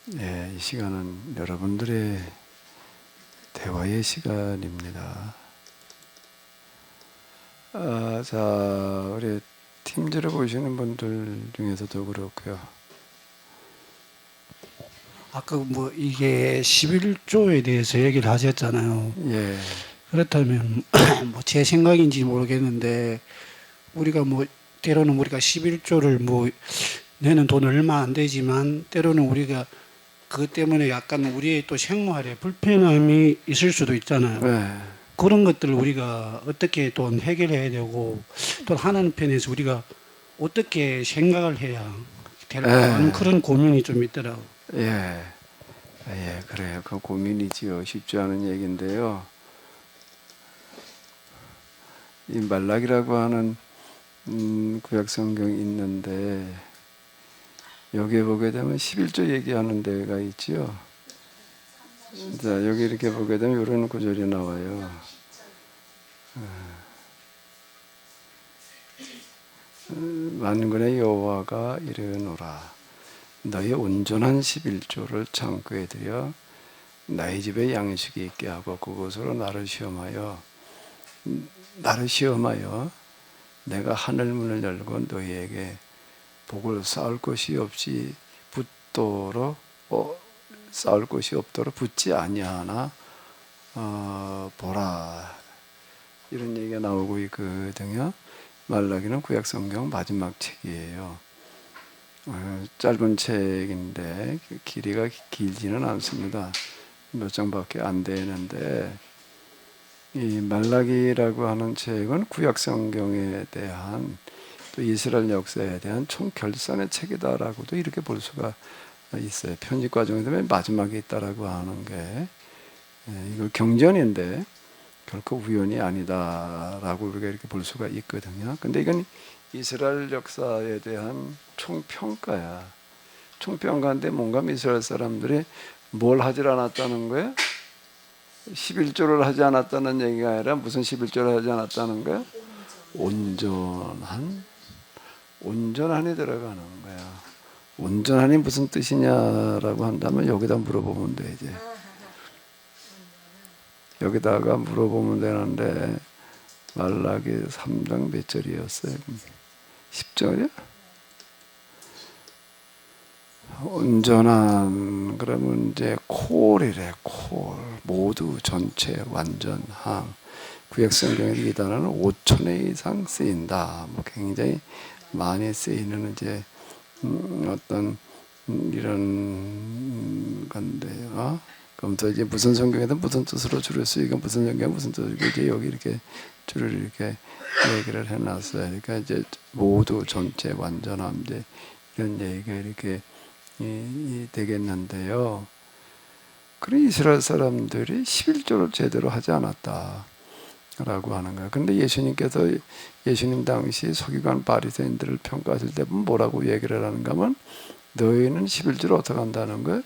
이 시간은 여러분들의 대화의 시간입니다. 자, 우리 팀즈를 보시는 분들 중에서도 그렇고요. 아까 뭐 이게 11조에 대해서 얘기를 하셨잖아요. 예, 그렇다면 뭐 제 생각인지 모르겠는데 우리가 뭐 때로는 우리가 11조를 뭐 내는 돈 얼마 안 되지만 때로는 우리가 그것 때문에 약간 우리의 또 생활에 불편함이 있을 수도 있잖아요. 네, 그런 것들을 우리가 어떻게 또 해결해야 되고 또 하는 편에서 우리가 어떻게 생각을 해야 될까 하는 예, 그런 고민이 좀 있더라고요. 예, 그래요. 그 고민이지요. 쉽지 않은 얘기인데요. 이 말락이라고 하는 구약 성경이 있는데 여기에 보게 되면 11조 얘기하는 데가 있지요. 자, 여기 이렇게 보게 되면 이런 구절이 나와요. 만군의 여호와가 이르노라. 너의 온전한 11조를 창고에 들여 나의 집에 양식이 있게 하고 그곳으로 나를 시험하여 내가 하늘 문을 열고 너희에게 복을 쌓을 것이 없이 붙도록 쌓을 것이 없도록 붙지 아니하나 보라, 이런 얘기가 나오고 있거든요. 말라기는 구약 성경 마지막 책이에요. 짧은 책인데 길이가 길지는 않습니다. 몇 장밖에 안 되는데 이 말라기라고 하는 책은 구약 성경에 대한 또 이스라엘 역사에 대한 총결산의 책이다라고도 이렇게 볼 수가 있어요. 편집 과정에서 맨 마지막에 있다라고 하는 게 이거 경전인데 결코 우연이 아니다라고 우리가 이렇게 볼 수가 있거든요. 근데 이건 이스라엘 역사에 대한 총평가야. 총평가인데 뭔가 이스라엘 사람들이 뭘 하질 않았다는 거예요? 11조를 하지 않았다는 얘기가 아니라 무슨 11조를 하지 않았다는 거예요? 온전한이 들어가는 거야. 온전한이 무슨 뜻이냐라고 한다면 여기다 물어보면 돼. 이제 여기다가 물어보면 되는데 말라기 3장 몇 절이었어요? 10절이야? 온전한 그러면 이제 콜이래. 콜 모두 전체 완전 항. 구약 성경에 이 단어는 5,000회 이상 쓰인다. 뭐 굉장히 많이 쓰이는 이제 어떤 이런 건데요. 그럼 또 이제 무슨 성경에든 무슨 뜻으로 줄을 쓰이고 무슨 성경에 무슨 뜻이고 이제 여기 이렇게 줄을 이렇게 얘기를 해놨어요. 그러니까 이제 모두 전체 완전함 이제 이런 얘기가 이렇게 되겠는데요. 그런 이스라엘 사람들이 11조를 제대로 하지 않았다라고 하는 거예요. 그런데 예수님께서 예수님 당시 서기관 바리새인들을 평가하실 때 뭐라고 얘기를 하는가 하면 너희는 11조를 어떻게 한다는 거예요?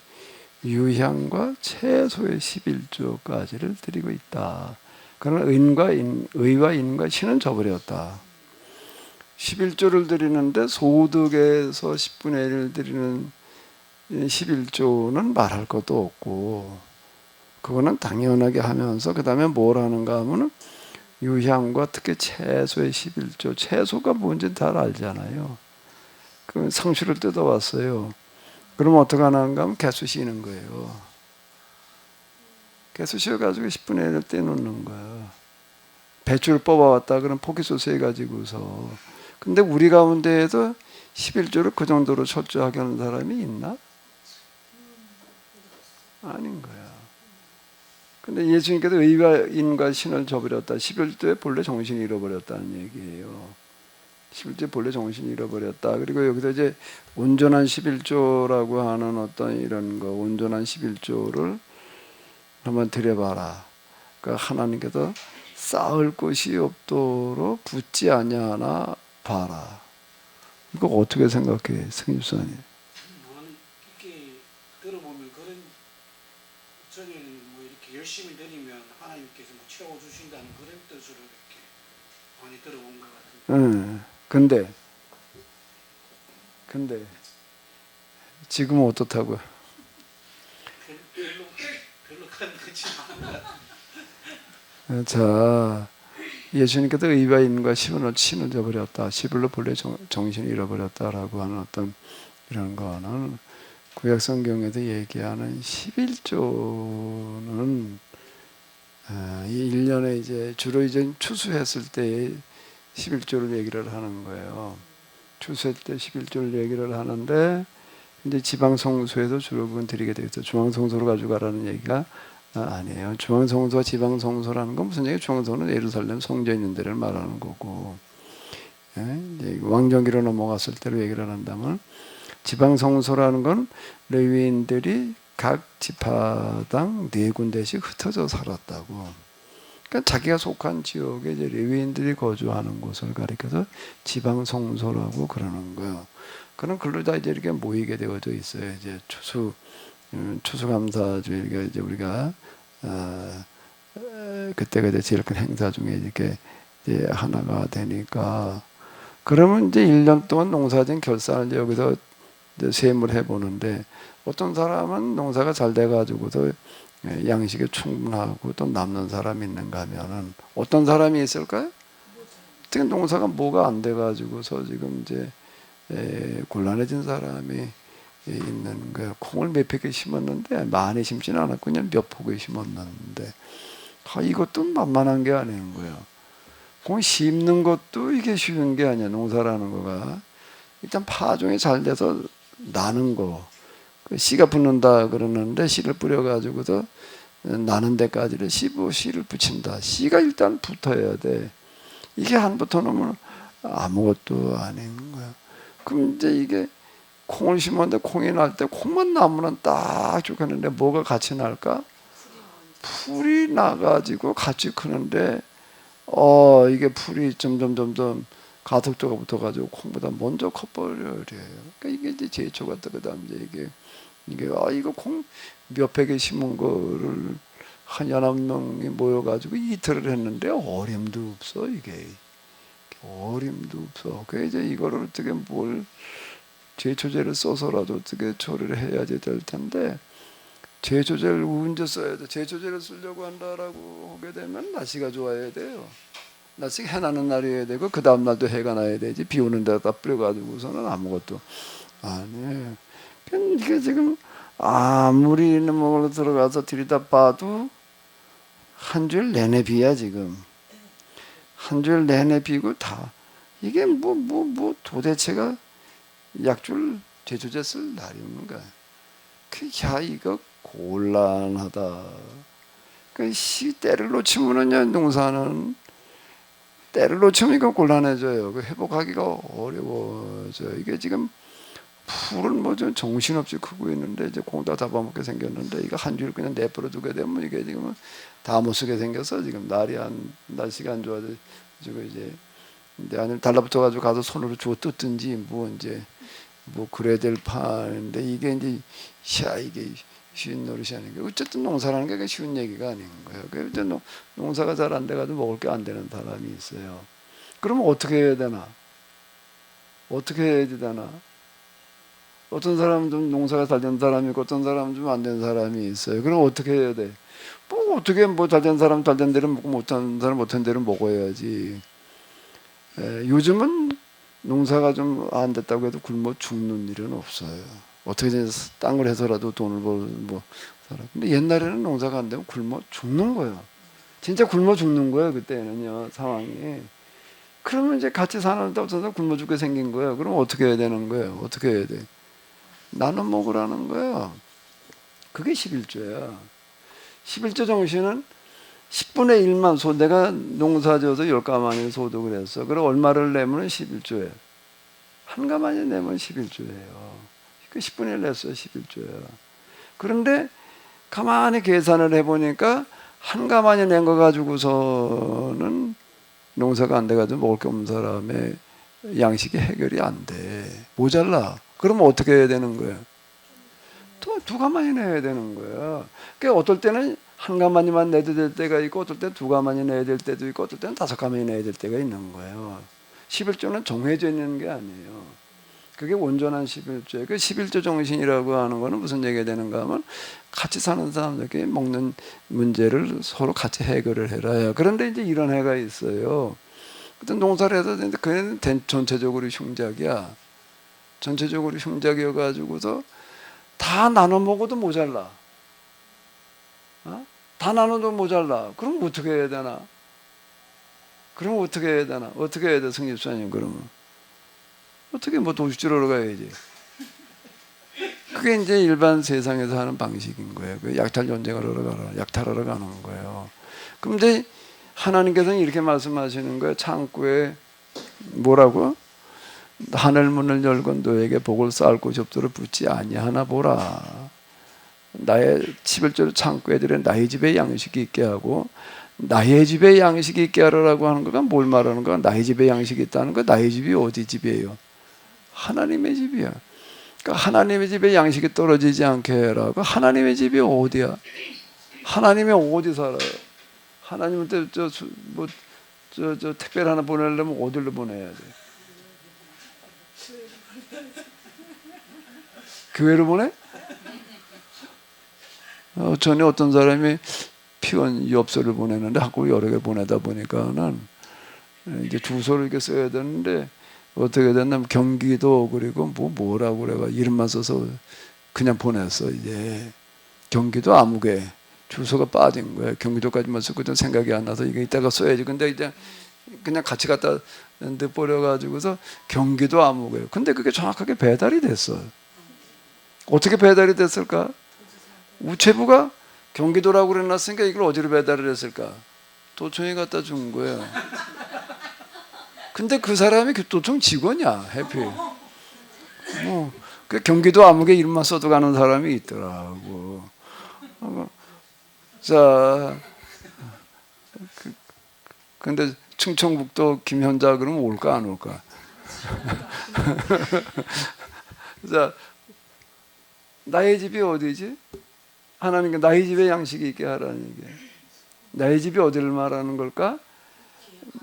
유향과 채소의 11조까지를 드리고 있다. 그러나 의와 인과 신은 저버렸다. 11조를 드리는데 소득에서 10분의 1을 드리는 11조는 말할 것도 없고 그거는 당연하게 하면서 그 다음에 뭘 하는가 하면 유향과 특히 채소의 11조, 채소가 뭔지 잘 알잖아요. 그 상추를 뜯어왔어요. 그럼 어떻게 하는가 하면 개수 씌는 거예요. 개수 씌어가지고 10분의 1을 떼놓는 거예요. 배추를 뽑아왔다 그럼 포기소스 해가지고서. 근데 우리 가운데에도 11조를 그 정도로 철저하게 하는 사람이 있나? 아닌 거야. 근데 예수님께서 의와 인과 신을 저버렸다. 11조에 본래 정신이 잃어버렸다는 얘기예요. 11조에 본래 정신이 잃어버렸다. 그리고 여기서 이제 온전한 11조라고 하는 어떤 이런 거, 온전한 11조를 한번 드려봐라. 그러니까 하나님께서 쌓을 곳이 없도록 붙지 아니하나 봐라. 이거 어떻게 생각해, 승입사님? 이렇게 들어보면 그런 저는 뭐 이렇게 열심히 드리면 하나님께서 뭐 채워 주신다는 그런 뜻으로 이렇게 많이 들어본 것 같은데. 근데 지금은 어떻다고요? 자, 예수님께서 의와 인과 10원을 친을 잃어버렸다. 11로 본래 정신을 잃어버렸다라고 하는 어떤 이런 거는 구약 성경에도 얘기하는 11조는 이 1년에 이제 주로 이제 추수했을 때 11조를 얘기를 하는 거예요. 추수할 때 11조를 얘기를 하는데 이제 지방 성소에도 주로 그건 드리게 되어 있어. 중앙 성소로 가져가라는 얘기가 아니에요. 중앙 성소와 지방 성소라는 건 무슨 얘기예요? 중앙 성소는 예루살렘 성전 있는 데를 말하는 거고, 예? 이제 왕정기로 넘어갔을 때로 얘기를 한다면 지방 성소라는 건 레위인들이 각 지파당 4군데씩 흩어져 살았다고. 그러니까 자기가 속한 지역에 이제 레위인들이 거주하는 곳을 가리켜서 지방 성소라고 그러는 거예요. 그럼 글로 다 이제 이렇게 모이게 되어져 있어요. 이제 추수감사주일가 이제 우리가 그때가 이제 제일 큰 행사 중에 이렇게 이제 하나가 되니까 그러면 이제 1년 동안 농사진 결산을 이제 여기서 이제 세무를 해보는데 어떤 사람은 농사가 잘 돼가지고도 양식이 충분하고 또 남는 사람이 있는가 하면은 어떤 사람이 있을까요? 지금 농사가 뭐가 안 돼가지고서 지금 이제 곤란해진 사람이 있는 거예요. 콩을 몇백 개 심었는데 많이 심지는 않았고 그냥 몇 포기 심었는데 이것도 만만한 게 아닌 거예요. 콩 심는 것도 이게 쉬운 게 아니야. 농사라는 거가 일단 파종이 잘 돼서 나는 거, 그 씨가 붙는다 그러는데 씨를 뿌려가지고서 나는 데까지를 씨를 붙인다. 씨가 일단 붙어야 돼. 이게 안 붙어놓으면 아무것도 아닌 거야. 그럼 이제 이게 콩을 심었는데 콩이 날 때 콩만 나무는 딱 좋겠는데 뭐가 같이 날까? 풀이 나가지고 같이 크는데 이게 풀이 점점 가속도가 붙어가지고 콩보다 먼저 커버려요. 그러니까 이게 이제 제초 같다. 그다음 이제 이게 이거 콩 몇백 개 심은 거를 한 9명이 모여가지고 이틀을 했는데 어림도 없어 이게. 어림도 없어. 그 이제 이거를 어떻게 뭘 제초제를 써서라도 어떻게 처리를 해야지 될 텐데 제초제를 언제 써야 돼? 제초제를 쓰려고 한다라고 하게 되면 날씨가 좋아야 돼요. 날씨가 해 나는 날이어야 되고 그 다음 날도 해가 나야 되지. 비 오는 데다 뿌려가지고서는 아무것도 아니에요. 이게 지금 아무리 먹으러 들어가서 들이다 봐도 한 주일 내내 비야 지금. 한 주일 내내 비고 다 이게 뭐 도대체가 약줄 제초제 쓸 날이 없는 거야. 이거 곤란하다. 때를 놓치면은요 농사는 때를 놓치면 이거 곤란해져요. 회복하기가 어려워져요. 이게 지금 풀은 좀 정신없이 크고 있는데 이제 공다 잡아먹게 생겼는데 이거 한 줄 그냥 내버려 두게 되면 이게 지금 다 못 쓰게 생겨서 지금 날씨가 안 좋아지고 이제 아니면 달라붙어가지고 가서 손으로 주워 뜯든지 뭐 그래야 될 판인데 이게 이제 이게 쉬운 노릇이 아닌 게 어쨌든 농사라는 게 쉬운 얘기가 아닌 거예요. 그래서 농사가 잘 안 돼가지고 먹을 게 안 되는 사람이 있어요. 그러면 어떻게 해야 되나? 어떻게 해야 되나? 어떤 사람은 좀 농사가 잘 된 사람이 있고 어떤 사람은 좀 안 된 사람이 있어요. 그럼 어떻게 해야 돼? 어떻게 잘 된 사람 잘 된 대로 먹고 못한 사람 못한 대로 먹어야지. 요즘은 농사가 좀 안 됐다고 해도 굶어 죽는 일은 없어요. 어떻게든 딴 걸 해서라도 돈을 살아. 근데 옛날에는 농사가 안 되면 굶어 죽는 거예요. 진짜 굶어 죽는 거예요. 그때는요 상황이. 그러면 이제 같이 사는 데 없어서 굶어 죽게 생긴 거예요. 그럼 어떻게 해야 되는 거예요? 어떻게 해야 돼? 나눠 먹으라는 거예요. 그게 11조야. 11조 정신은 10분의 1만 내가 농사 지어서 10가마니 소득을 했어. 그럼 얼마를 내면 11조예요. 한 가마니 내면 11조예요. 그 10분의 1 냈어요. 11조야. 그런데 가만히 계산을 해보니까 한 가마니 낸 거 가지고서는 농사가 안 돼가지고 먹을 게 없는 사람의 양식이 해결이 안 돼. 모자라. 그러면 어떻게 해야 되는 거예요? 또 두 가마니 내야 되는 거야. 그러니까 어떨 때는 한 가마니만 내도 될 때가 있고 어떨 때 두 가마니 내야 될 때도 있고 어떨 때는 5가마니 내야 될 때가 있는 거예요. 11조는 정해져 있는 게 아니에요. 그게 온전한 11조예요. 그 11조 정신이라고 하는 거는 무슨 얘기가 되는가 하면 같이 사는 사람들끼리 먹는 문제를 서로 같이 해결을 해라요. 그런데 이제 이런 해가 있어요. 어떤 농사를 해서 되는데 그는 전체적으로 흉작이야. 전체적으로 흉작이어 가지고서 다 나눠 먹어도 모자라. 어? 다 나눠도 모자라. 그럼 어떻게 해야 되나? 그럼 어떻게 해야 되나? 어떻게 해야 돼, 성집사님? 그러면 어떻게 뭐 도시주로로 가야지. 그게 이제 일반 세상에서 하는 방식인 거예요. 그 약탈 전쟁을 하러 가라, 약탈하러 가는 거예요. 그런데 하나님께서는 이렇게 말씀하시는 거예요. 창고에 뭐라고? 하늘 문을 열고 너에게 복을 쌓을 곳이 없도록 붙지 아니하나 보라. 나의 11조를 창고에 들여 나의 집에 양식이 있게 하고, 나의 집에 양식이 있게 하라고 하는 거가 뭘 말하는 거야? 나의 집에 양식이 있다는 거. 나의 집이 어디 집이에요? 하나님의 집이야. 그러니까 하나님의 집에 양식이 떨어지지 않게 해라고. 하나님의 집이 어디야? 하나님이 어디 살아요? 하나님한테 저 택배를 하나 보내려면 어디로 보내야 돼? 교회로 보내? 전에 어떤 사람이 피원 엽서를 보내는데 한국 여러 개 보내다 보니까는 이제 주소를 이렇게 써야 되는데 어떻게 됐냐면 경기도 그리고 뭐라고 그래가 이름만 써서 그냥 보냈어. 이제 경기도 아무개 주소가 빠진 거야. 경기도까지만 썼거든. 생각이 안 나서 이거 이따가 써야지. 근데 이제 그냥 같이 갖다 버려가지고서 경기도 아무개. 근데 그게 정확하게 배달이 됐어. 어떻게 배달이 됐을까? 우체부가 경기도라고 그래놨으니까 이걸 어디로 배달을 했을까? 도청에 갖다 준 거야. 근데 그 사람이 도청 직원이야, 해필. 그 경기도 아무개 이름만 써도 가는 사람이 있더라고. 자, 근데 충청북도 김현자 그러면 올까 안 올까? 자, 나의 집이 어디지? 하나님께 나의 집에 양식이 있게 하라는 얘기예요. 나의 집이 어디를 말하는 걸까?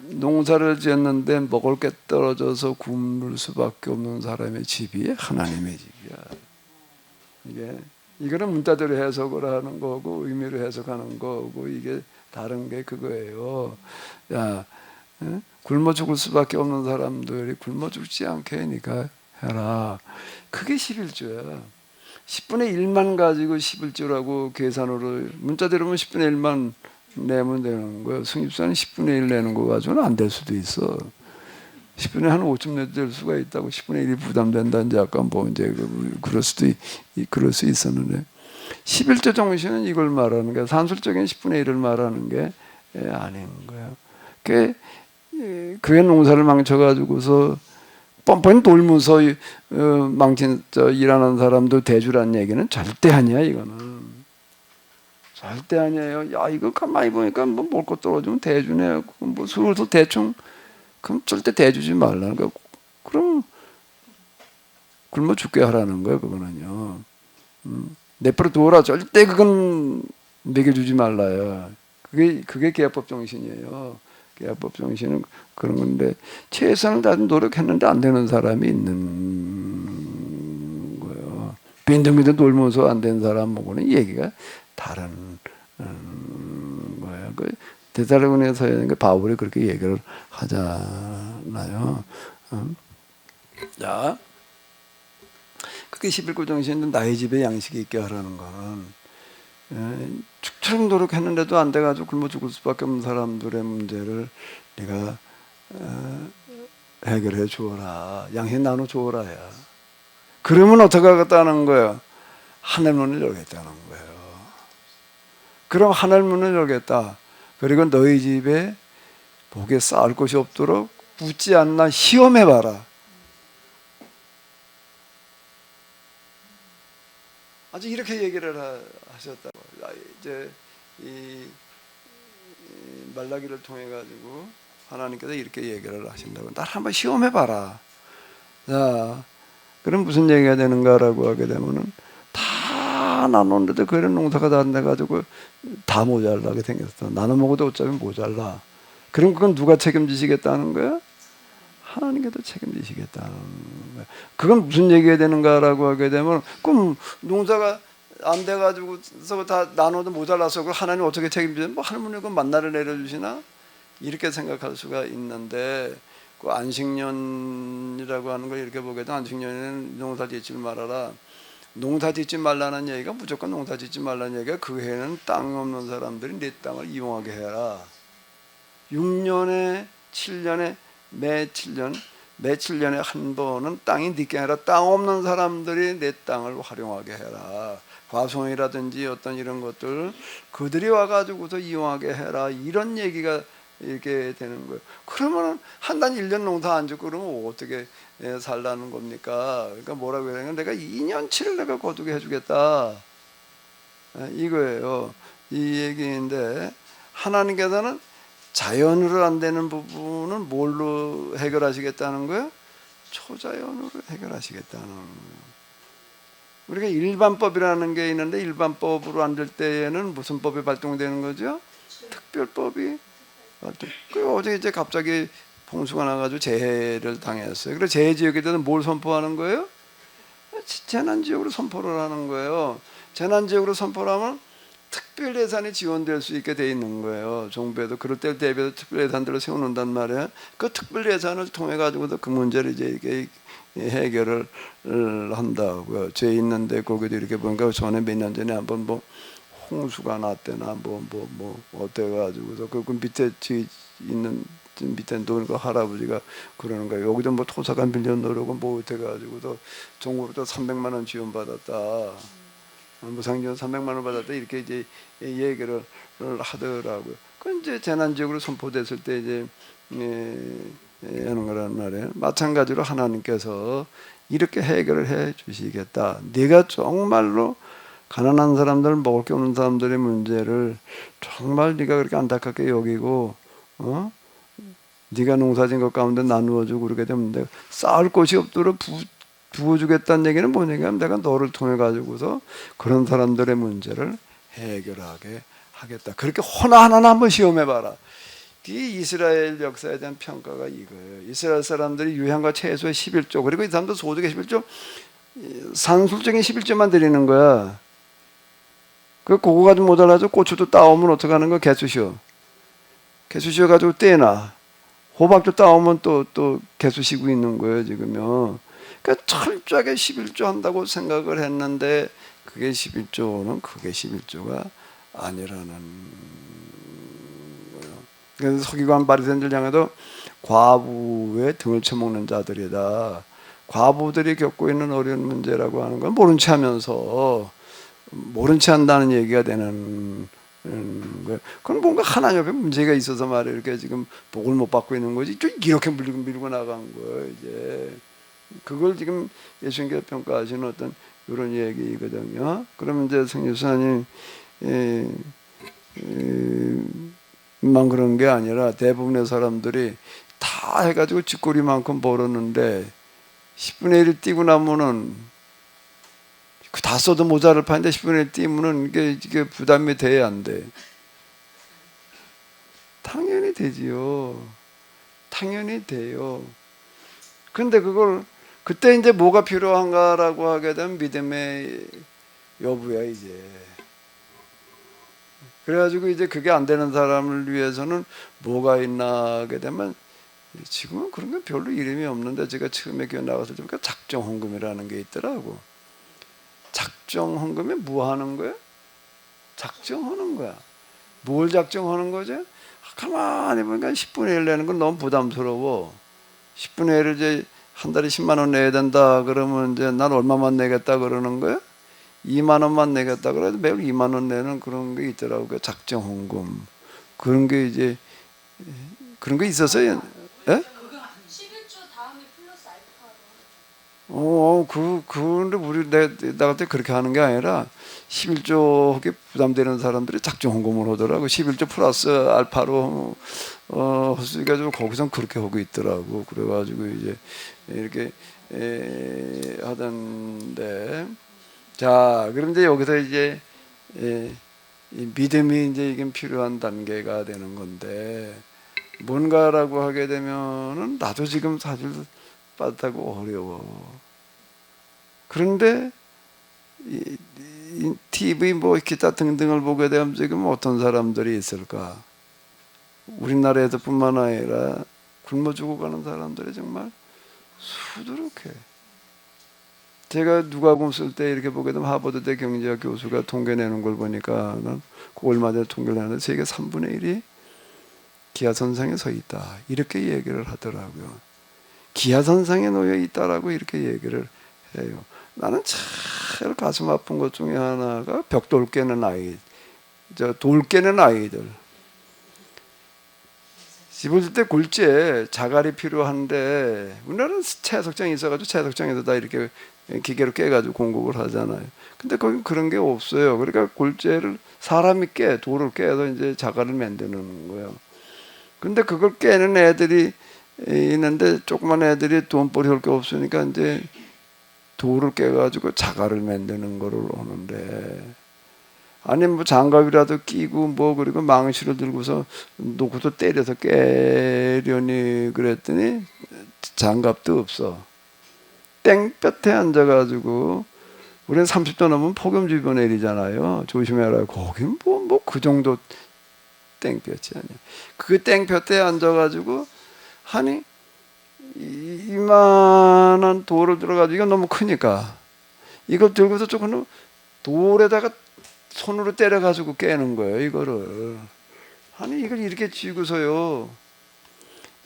농사를 지었는데 먹을 게 떨어져서 굶을 수밖에 없는 사람의 집이 하나님의 집이야. 이거는 문자대로 해석을 하는 거고 의미로 해석하는 거고 이게 다른 게 그거예요. 야, 굶어 죽을 수밖에 없는 사람들이 굶어 죽지 않게 하니까 해라. 그게 11조야. 10분의 1만 가지고 11조라고 계산으로 문자대로면 10분의 1만 내면 되는 거예요. 승집사는 10분의 1 내는 거 가지고는 안 될 수도 있어. 10분의 한 5점 내도 될 수가 있다고. 10분의 1이 부담된다. 이제 약간 뭐 이제 그럴 수 있었는데 11조 정신은 이걸 말하는 거야. 산술적인 10분의 1을 말하는 게 아닌 거예요. 그게 농사를 망쳐가지고서 뻔뻔히 돌면서 망친 일하는 사람도 대주란 얘기는 절대 아니야. 이거는 절대 아니에요. 야, 이거 가만히 보니까 뭐 먹을 것 떨어지면 대주네. 뭐 술도 대충 그럼 절대 대주지 말라는 거. 그럼 굶어 죽게 하라는 거예요. 그거는요. 내버려 두어라. 절대 그건 먹여주지 말라요. 그게 계약법 정신이에요. 계약법 정신은 그런 건데 최선을 다해 노력했는데 안 되는 사람이 있는 거예요. 빈둥빈둥 돌면서 안 된 사람하고는 얘기가 다른 거예요. 그 데살로니가서에 바울이 그렇게 얘기를 하잖아요. 자, 그게 11조 정신은 나의 집에 양식이 있게 하라는 거는 축처럼 노력했는데도 안 돼가지고 굶어 죽을 수밖에 없는 사람들의 문제를 네가 해결해 주어라. 양식 나눠 주어라야. 그러면 어떻게 하겠다는 거예요? 하늘문을 열겠다는 거예요. 그럼 하늘문을 열겠다. 그리고 너희 집에 복에 쌓을 것이 없도록 붙지 않나 시험해봐라. 아주 이렇게 얘기를 하셨다고. 이제 이 말라기를 통해 가지고 하나님께서 이렇게 얘기를 하신다고. 날 한번 시험해봐라. 자, 그럼 무슨 얘기가 되는가라고 하게 되면은 다 나눴는데도 그런 농사가 다 안 돼가지고 다 모자라게 생겼어. 나눠 먹어도 어차피 모자라. 그럼 그건 누가 책임지시겠다는 거야? 하나님께서 책임지시겠다는 거예요. 그건 무슨 얘기가 되는가라고 하게 되면 그럼 농사가 안 돼가지고서 다 나눠도 모자라서 그 하나님 어떻게 책임지냐? 뭐 하나님은 그 만나를 내려주시나? 이렇게 생각할 수가 있는데 그 안식년이라고 하는 걸 이렇게 보게 되면 안식년에는 농사 짓지 말아라. 농사 짓지 말라는 얘기가 무조건 농사 짓지 말라는 얘기가 그 해에는 땅 없는 사람들이 내 땅을 이용하게 해라. 6년에 7년에 매 7년에 한 번은 땅이 네게 아니라 땅 없는 사람들이 내 땅을 활용하게 해라. 과송이라든지 어떤 이런 것들 그들이 와가지고서 이용하게 해라. 이런 얘기가 이렇게 되는 거예요. 그러면 한 달 1년 농사 안 짓고 그러면 어떻게 살라는 겁니까? 그러니까 뭐라고 해야 되냐? 내가 2년치를 내가 거두게 해주겠다. 이거예요. 이 얘기인데 하나님께서는 자연으로 안 되는 부분은 뭘로 해결하시겠다는 거예요? 초자연으로 해결하시겠다는 거예요. 우리가 일반법이라는 게 있는데 일반법으로 안 될 때에는 무슨 법이 발동되는 거죠? 특별법이 발동. 그 어제 이제 갑자기 홍수가 나가지고 재해를 당했어요. 그래서 재해 지역에서는 뭘 선포하는 거예요? 재난 지역으로 선포를 하는 거예요. 재난 지역으로 선포를 하면 특별 예산이 지원될 수 있게 돼 있는 거예요. 정부에도 그럴 때 대비해서 특별 예산들을 세워놓는단 말이에요. 그 특별 예산을 통해 가지고도 그 문제를 이제 이렇게 해결을 한다고요. 죄 있는데 거기도 이렇게 보니까 전에 몇 년 전에 한번 뭐 홍수가 났대나 뭐 어때 가지고서 그 밑에 있는 밑에 노는 거 할아버지가 그러는 거예요. 여기도 뭐 토사가 밀려놓으려고 뭐 어때 가지고서 정부로부터 300만 원 지원 받았다. 무상지원 300만 원 받았다 이렇게 이제 얘기를 하더라고요. 그 이제 재난지역으로 선포됐을 때 이제 하는 거란 말이에요. 마찬가지로 하나님께서 이렇게 해결을 해 주시겠다. 네가 정말로 가난한 사람들, 먹을 게 없는 사람들의 문제를 정말 네가 그렇게 안타깝게 여기고, 네가 농사진 것 가운데 나누어주고 그렇게 되면 내가 쌓을 곳이 없도록 부어주겠다는 얘기는 뭐냐면 내가 너를 통해 가지고서 그런 사람들의 문제를 해결하게 하겠다. 그렇게 하나하나 한번 시험해봐라. 이 이스라엘 역사에 대한 평가가 이거예요. 이스라엘 사람들이 유향과 채소의 11조 그리고 이 사람도 소득의 11조 산술적인 11조만 드리는 거야. 그거 가지고 모자라서 고추도 따오면 어떡하는 거야? 개수시오. 개수시오 가지고 떼나. 호박도 따오면 또 개수시고 있는 거예요 지금요. 그러니까 철저하게 11조 한다고 생각을 했는데 그게 11조가 아니라는 거예요. 그래서 서기관 바리새인들 향해도 과부의 등을 쳐먹는 자들이다. 과부들이 겪고 있는 어려운 문제라고 하는 건 모른 채 하면서 모른 채 한다는 얘기가 되는 거예요. 그건 뭔가 하나님 앞에 문제가 있어서 말이에요. 이렇게 지금 복을 못 받고 있는 거지. 이렇게 밀고 나간 거예요. 이제 그걸 지금 예수님께서 평가하시는 어떤 이런 얘기거든요. 그러면 이제 성유사님 만 그런 게 아니라 대부분의 사람들이 다 해가지고 쥐꼬리만큼 벌었는데 10분의 1을 띄고 나면은 그 다 써도 모자를 파는데 10분의 1 띄면은 이게 부담이 돼야 안 돼? 당연히 되지요. 당연히 돼요. 그런데 그걸 그때 이제 뭐가 필요한가라고 하게 되면 믿음의 여부야 이제. 그래가지고 이제 그게 안 되는 사람을 위해서는 뭐가 있나 하게 되면 지금은 그런 게 별로 이름이 없는데 제가 처음에 교회 나갔을 때 보니까 작정헌금이라는 게 있더라고. 작정헌금이 뭐 하는 거야? 작정하는 거야. 뭘 작정하는 거죠? 가만히 보니까 10분의 1 내는 건 너무 부담스러워. 10분의 1을 이제 한 달에 10만 원 내야 된다 그러면 이제 난 얼마만 내겠다 그러는 거야? 2만 원만 내겠다 그래도 매일 2만 원 내는 그런 게 있더라고요. 작정헌금. 그런 게 이제 그런 게 있었어요. 예? 11조 다음에 플러스 알파로. 그런데 우리 나갈 때 그렇게 하는 게 아니라 11조에 부담되는 사람들이 작정헌금을 하더라고. 11조 플러스 알파로 가지고 거기선 그렇게 하고 있더라고. 그래가지고 이제 이렇게 하던데. 자, 그럼 이제 여기서 이제 이 믿음이 이제 이게 필요한 단계가 되는 건데 뭔가라고 하게 되면은 나도 지금 사실 빠듯하고 어려워. 그런데 이 TV 뭐 기타 등등을 보게 되면 지금 어떤 사람들이 있을까? 우리나라에서뿐만 아니라 굶어 죽어가는 사람들이 정말 수두룩해. 제가 누가공 쓸 때 이렇게 보게 되면 하버드대 경제학 교수가 통계 내는 걸 보니까 그 얼마 전에 통계를 내는데 세계 3분의 1이 기하선상에 서 있다. 이렇게 얘기를 하더라고요. 기하선상에 놓여 있다라고 이렇게 얘기를 해요. 나는 참 가슴 아픈 것 중에 하나가 벽돌 깨는 아이, 돌 깨는 아이들. 집을 질 때 굴지에 자갈이 필요한데 우리나라는 채석장이 있어가지고 채석장에서 다 이렇게 기계로 깨가지고 공급을 하잖아요. 근데 거기 그런 게 없어요. 그러니까 굴지를 사람이 돌을 깨서 이제 자갈을 만드는 거예요. 근데 그걸 깨는 애들이 있는데 조그만 애들이 돈벌이 할 게 없으니까 이제 돌을 깨가지고 자갈을 만드는 거를 하는데, 아니 뭐 장갑이라도 끼고 뭐 그리고 망치를 들고서 놓고서 때려서 깨려니 그랬더니 장갑도 없어. 땡볕에 앉아가지고, 우리는 30도 넘으면 폭염주의보 내리잖아요. 조심해라. 거긴 뭐 그 정도 땡볕이 아니야. 그 땡볕에 앉아가지고 하니 이만한 돌을 들어가지고, 이건 너무 크니까 이걸 들고서 조금 돌에다가 손으로 때려가지고 깨는 거예요. 이거를. 아니 이걸 이렇게 쥐고서요,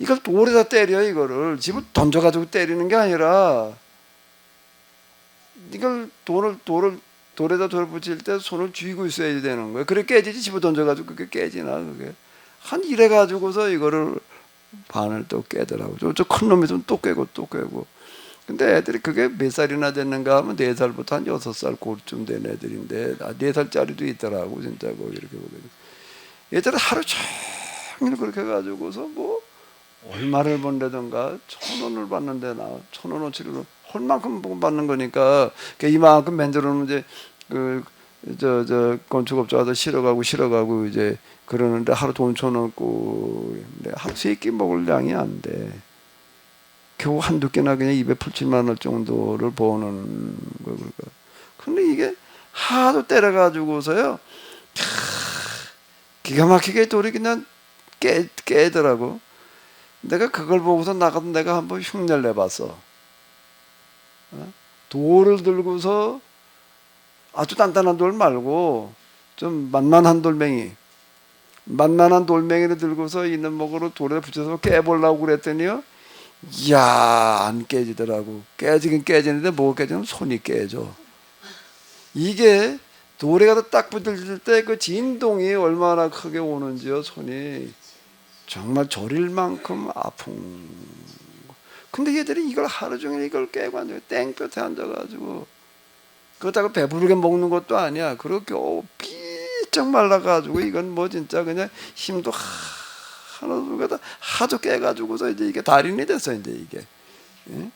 이걸 돌에다 때려. 이거를 집을 던져가지고 때리는 게 아니라 이걸 돌에다 돌 붙일 때 손을 쥐고 있어야 되는 거예요. 그래 깨지지. 집어 던져가지고 그게 깨지나 그게. 한 이래가지고서 이거를 반을 또 깨더라고. 저 큰 놈이 좀 또 깨고 또 깨고. 근데 애들이 그게 몇 살이나 됐는가 하면 4살부터 한 6살 그쯤 된 애들인데, 4살짜리도 있더라고 진짜. 거 이렇게 보게. 얘들은 하루 종일 그렇게 해가지고서 뭐 얼마를 번다던가 1,000원을 받는데, 나 1,000원어치를 할 만큼 받는 거니까 이만큼 만들어 놓으면 이제 저 건축업자 와서 실어가고 이제 그러는데 하루 돈 쳐놓고 하루 3끼 먹을 양이 안 돼. 겨우 한두 끼나 그냥 입에 풀칠만 할 정도를 버는 거. 근데 이게 하도 때려가지고서요, 기가 막히게 돌이 그냥 깨더라고. 내가 그걸 보고서 나가서 내가 한번 흉내를 내봤어. 돌을 들고서 아주 단단한 돌 말고 좀 만만한 돌멩이를 들고서 있는 목으로 돌에 붙여서 깨보려고 그랬더니요, 이야, 안 깨지더라고. 깨지긴 깨지는데 뭐가 깨지면 손이 깨져. 이게 돌에 가서 딱 붙을 때 그 진동이 얼마나 크게 오는지요. 손이 정말 저릴 만큼 아픈. 근데 얘들이 이걸 하루 종일 이걸 깨고 앉아, 땡볕에 앉아가지고, 그렇다고 배부르게 먹는 것도 아니야. 그렇게 삐쩍 말라가지고 이건 뭐 진짜 그냥 힘도 하나도 하도 깨가지고서 이제 이게 달인이 됐어. 이제 이게. 예?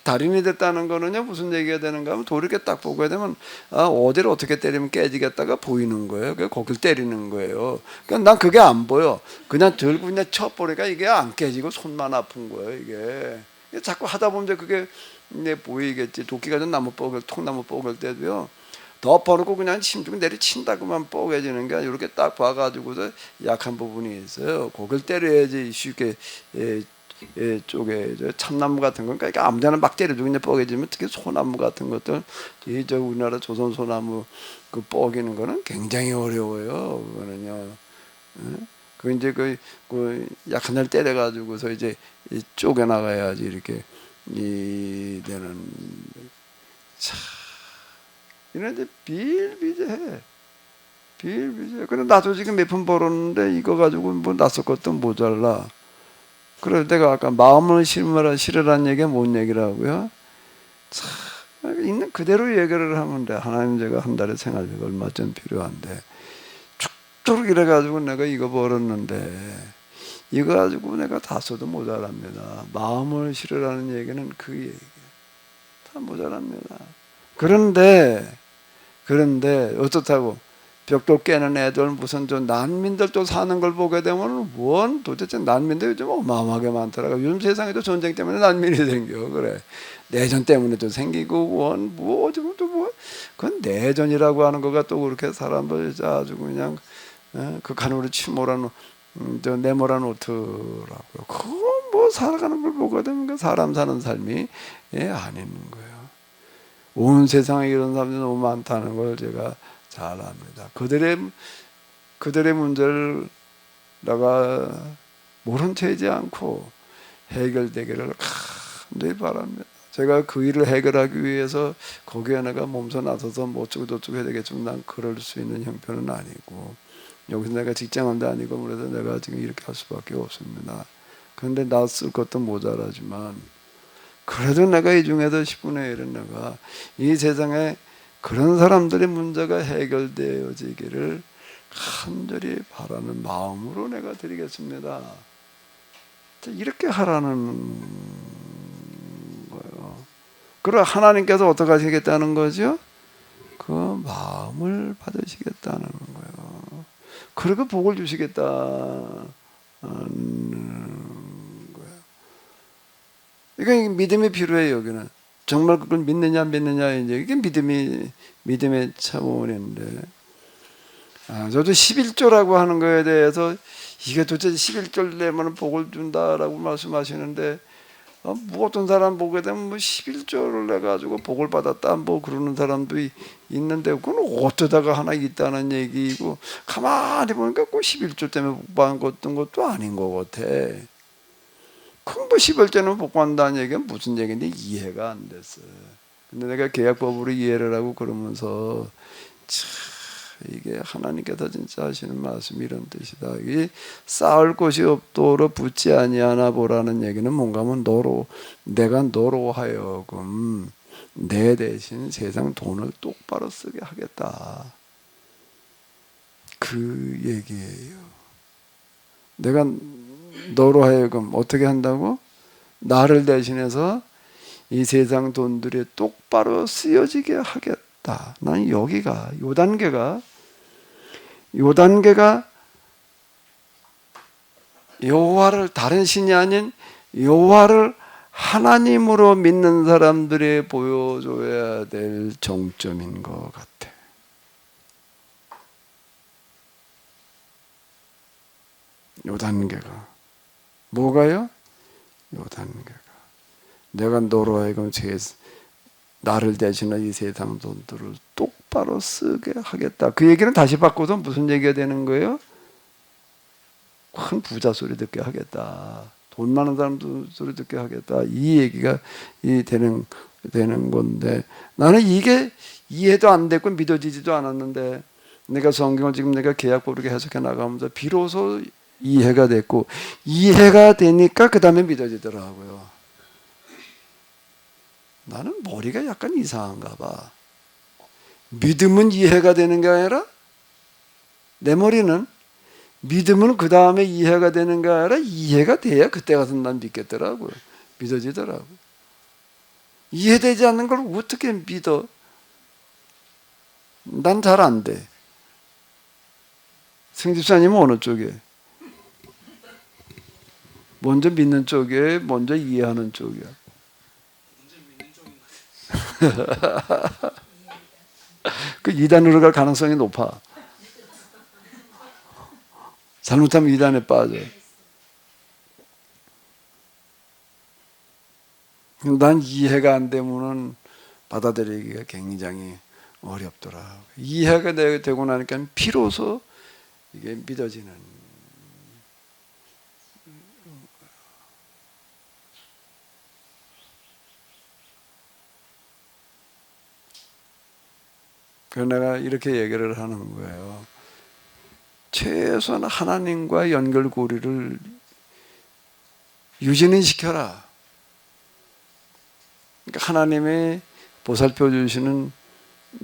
달인이 됐다는 거는요, 무슨 얘기가 되는가 하면 돌을 이렇게 딱 보게 되면, 어디를 어떻게 때리면 깨지겠다가 보이는 거예요. 그래서 거길 때리는 거예요. 그러니까 난 그게 안 보여. 그냥 들고 그냥 쳐버리니까 이게 안 깨지고 손만 아픈 거예요. 이게 자꾸 하다 보면 이제 그게 보이겠지. 도끼가 좀 통나무 뽀갤 때도요, 덮어놓고 그냥 힘주고 내리친다고만 뽀개지는 게 아니라 이렇게 딱 봐가지고서 약한 부분이 있어요. 거길 때려야지 쉽게 쪽에 참나무 같은 건, 그러니까 아무데나 막 때려도 그냥 뻐개지면, 특히 소나무 같은 것들, 저 우리나라 조선 소나무 그 뻐기는 거는 굉장히 어려워요. 그거는요. 그 이제 그 약한 날 때려가지고서 이제 쪼개 나가야지 이렇게 이 되는. 참 이런데 비일비재해. 그래 나도 지금 몇 푼 벌었는데 이거 가지고 뭐 낯설 것도 모자라. 그래서 내가 아까 마음을 실으라는 얘기가 뭔 얘기라고요? 참, 있는 그대로 얘기를 하면 돼. 하나님, 제가 한 달에 생활비가 얼마쯤 필요한데 죽도록 이래가지고 내가 이거 벌었는데 이거 가지고 내가 다 써도 모자랍니다. 마음을 실으라는 얘기는 그 얘기예요. 다 모자랍니다. 그런데 어떻다고 벽돌 깨는 애들 무슨 저 난민들 또 사는 걸 보게 되면 원 도대체 난민들 요즘 어마어마하게 많더라고. 요즘 세상에도 전쟁 때문에 난민이 생겨. 그래. 내전 때문에도 생기고 원뭐 어쩌고 또뭐 그건 내전이라고 하는 거가 또 그렇게 사람들 아주 그냥 극한으로 침몰한 저 내몰아 놓더라고요. 그거 뭐 살아가는 걸 보게 되면 그 사람 사는 삶이 아닌 거예요. 온 세상에 이런 사람들이 너무 많다는 걸 제가 잘 압니다. 그들의 문제를 내가 모른 채이지 않고 해결되기를 간절히 바랍니다. 제가 그 일을 해결하기 위해서 거기에 내가 몸소 나서서 뭐 어쩌고 저쩌고 해야 되겠지만 난 그럴 수 있는 형편은 아니고 여기서 내가 직장원도 아니고 그래서 내가 지금 이렇게 할 수밖에 없습니다. 그런데 나 쓸 것도 모자라지만 그래도 내가 이 중에서 10분의 1은 내가 이 세상에 그런 사람들의 문제가 해결되어지기를 간절히 바라는 마음으로 내가 드리겠습니다. 이렇게 하라는 거예요. 그럼 하나님께서 어떻게 하시겠다는 거죠? 그 마음을 받으시겠다는 거예요. 그리고 복을 주시겠다는 거예요. 이게 믿음이 필요해요. 여기는 정말 그걸 믿느냐 안 믿느냐 이제 이게 믿음의 차원인데. 저도 11조라고 하는 거에 대해서 이게 도대체 11조를 내면 복을 준다라고 말씀하시는데 뭐 어떤 사람 보게 되면 뭐 11조를 내 가지고 복을 받았다 뭐 그러는 사람도 있는데 그건 어쩌다가 하나 있다는 얘기고 가만히 보니까 꼭 11조 때문에 복 받은 것도 아닌 것 같아. 그럼 뭐 11조는 복 받는다는 얘기가 무슨 얘기인데 이해가 안 됐어. 근데 내가 계약법으로 이해를 하고 그러면서 참 이게 하나님께서 진짜 하시는 말씀이 이런 뜻이다. 이 쌓을 곳이 없도록 붙지 아니하나 보라는 얘기는 뭔가 하면 내가 너로 하여금 내 대신 세상 돈을 똑바로 쓰게 하겠다. 그 얘기예요. 내가 너로 하여금 어떻게 한다고? 나를 대신해서 이 세상 돈들이 똑바로 쓰여지게 하겠다. 나는 여기가 요 단계가 여호와를 다른 신이 아닌 여호와를 하나님으로 믿는 사람들이 보여줘야 될 정점인 것 같아. 요 단계가 뭐가요? 요 단계가 내가 너로 하여금 나를 대신해 이 세상 돈들을 똑바로 쓰게 하겠다. 그 얘기는 다시 바꿔서 무슨 얘기가 되는 거예요? 큰 부자 소리 듣게 하겠다. 돈 많은 사람도 소리 듣게 하겠다. 이 얘기가 되는 건데 나는 이게 이해도 안 됐고 믿어지지도 않았는데 내가 성경을 지금 내가 계약법으로 해석해 나가면서 비로소 이해가 됐고 이해가 되니까 그 다음에 믿어지더라고요. 나는 머리가 약간 이상한가 봐. 믿음은 이해가 되는 게 아니라 내 머리는 믿음은 그 다음에 이해가 되는 게 아니라 이해가 돼야 그때 가서 난 믿겠더라고요. 믿어지더라고요. 이해되지 않는 걸 어떻게 믿어? 난 잘 안 돼. 승집사님은 어느 쪽에? 먼저 믿는 쪽에 먼저 이해하는 쪽이야. 그 이단으로 갈 가능성이 높아. 잘못하면 이단에 빠져. 난 이해가 안 되면은 받아들이기가 굉장히 어렵더라. 이해가 되고 나니까 비로소 이게 믿어지는. 그래서 내가 이렇게 얘기를 하는 거예요. 최소한 하나님과 연결고리를 유지는 시켜라. 그러니까 하나님이 보살펴 주시는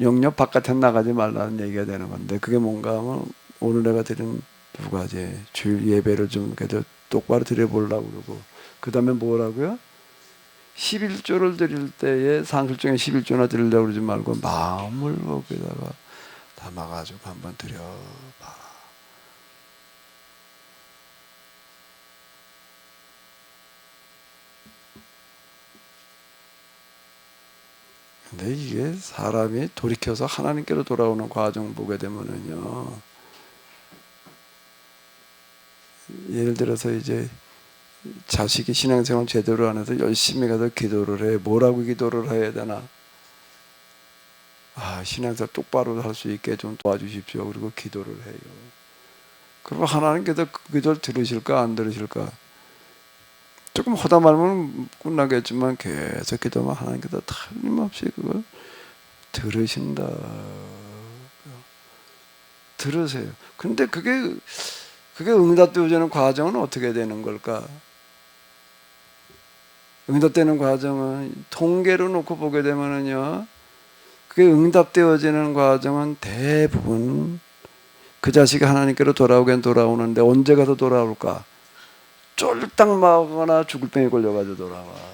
영역 바깥에 나가지 말라는 얘기가 되는 건데 그게 뭔가 하면 오늘 내가 드린 두 가지 주일 예배를 좀 그래도 똑바로 드려보려고 그러고 그 다음에 뭐라고요? 11조를 드릴 때에 상술 중에 11조나 드리려고 그러지 말고 마음을 거기다가 담아가지고 한번 드려봐. 근데 이게 사람이 돌이켜서 하나님께로 돌아오는 과정 보게 되면은요, 예를 들어서 이제 자식이 신앙생활 제대로 안 해서 열심히 가서 기도를 해. 뭐라고 기도를 해야 되나? 신앙생활 똑바로 할 수 있게 좀 도와주십시오. 그리고 기도를 해요. 그러면 하나님께서 그 기도를 들으실까 안 들으실까? 조금 하다 말면 끝나겠지만 계속 기도하면 하나님께서 틀림없이 그걸 들으신다. 들으세요. 근데 그게 응답되어지는 과정은 어떻게 되는 걸까? 응답되는 과정은 통계로 놓고 보게 되면은요, 그게 응답되어지는 과정은 대부분 그 자식이 하나님께로 돌아오긴 돌아오는데 언제 가서 돌아올까? 쫄딱 마거나 죽을 병에 걸려가지고 돌아와.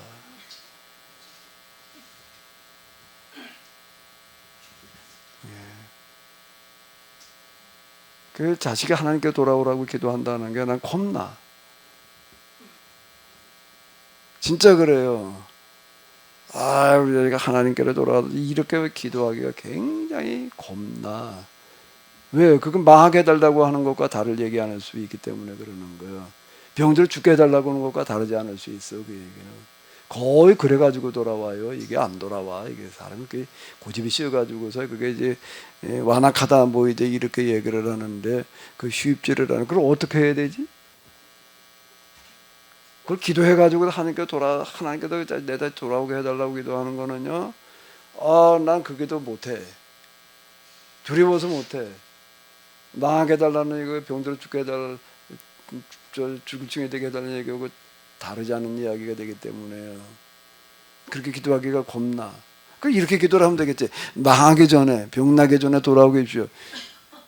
그 자식이 하나님께 돌아오라고 기도한다는 게 난 겁나. 진짜 그래요. 우리 아이가 하나님께로 돌아와서 이렇게 기도하기가 굉장히 겁나. 왜? 그건 망하게 해달라고 하는 것과 다를 얘기 안 할 수 있기 때문에 그러는 거예요. 병들 죽게 해달라고 하는 것과 다르지 않을 수 있어. 그 얘기는 거의 그래가지고 돌아와요. 이게 안 돌아와. 이게 사람이 고집이 씌어가지고서 그게 이제 완악하다 뭐 이제 이렇게 얘기를 하는데 그 쉽지를 않아. 그걸 어떻게 해야 되지? 그걸 기도해가지고 하나님께서 내다 돌아오게 해달라고 기도하는 거는요. 난 그 기도 못해. 두려워서 못해. 망하게 해달라는 이거 병들어 죽게 해달라, 죽을 층에 되게 해달라는 얘기하고 다르지 않은 이야기가 되기 때문에요. 그렇게 기도하기가 겁나. 이렇게 기도를 하면 되겠지. 망하기 전에, 병나기 전에 돌아오게 해주십시오.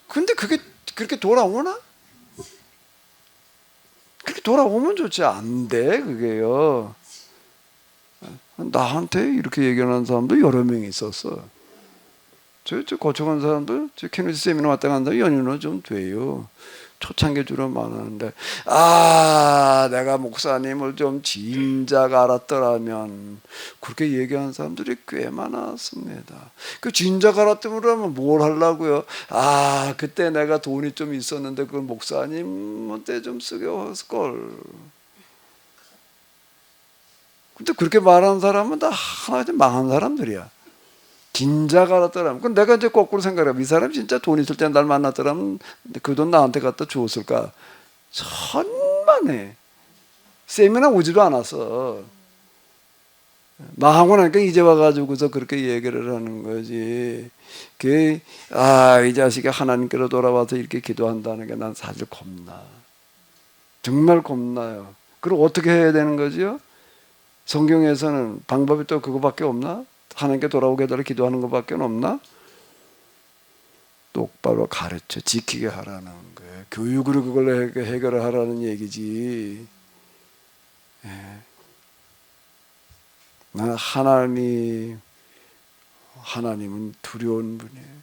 근데 그게 그렇게 돌아오나? 그렇게 돌아오면 좋지. 안 돼, 그게요. 나한테 이렇게 얘기하는 사람도 여러 명 있었어. 저 거쳐간 사람들, 저 케네디 세미나 왔다 간 사람 연인은 좀 돼요. 초창기 주로 많았는데, 내가 목사님을 좀 진작 알았더라면, 그렇게 얘기하는 사람들이 꽤 많았습니다. 그 진작 알았더라면 뭘 하려고요? 그때 내가 돈이 좀 있었는데, 그걸 목사님한테 좀 쓰게 했을걸. 근데 그렇게 말하는 사람은 다 하나같이 망한 사람들이야. 진작 알았더라면. 그럼 내가 이제 거꾸로 생각해요. 이 사람이 진짜 돈 있을 때 날 만났더라면 그 돈 나한테 갖다 주었을까? 천만에. 세미나 오지도 않았어. 망하고 나니까 이제 와가지고서 그렇게 얘기를 하는 거지. 이 자식이 하나님께로 돌아와서 이렇게 기도한다는 게 난 사실 겁나. 정말 겁나요. 그럼 어떻게 해야 되는 거지요? 성경에서는 방법이 또 그거밖에 없나? 하나님께 돌아오게 해달라 기도하는 것밖에 없나? 똑바로 가르쳐 지키게 하라는 거예요. 교육으로 그걸 해결을 하라는 얘기지. 나는 하나님은 두려운 분이에요.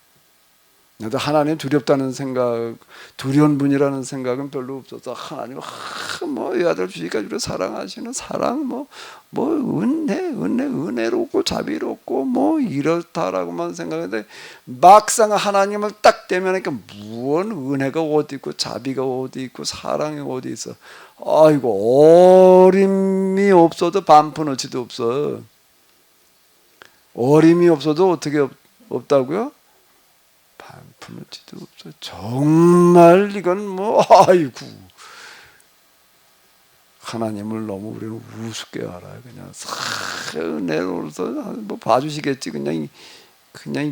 나도 하나님 두렵다는 생각, 두려운 분이라는 생각은 별로 없어서 하나님 이 아들 주니까 우리 사랑하시는 사랑 은혜롭고 자비롭고 이렇다라고만 생각했는데 막상 하나님을 딱 대면하니까 무언 은혜가 어디 있고 자비가 어디 있고 사랑이 어디 있어. 어림이 없어도 반푼어치도 없어. 어림이 없어도 어떻게 없다고요? 반푼어치도 없어. 정말 이건 하나님을 너무 우리는 우습게 알아요. 그냥 은혜로서 봐주시겠지. 그냥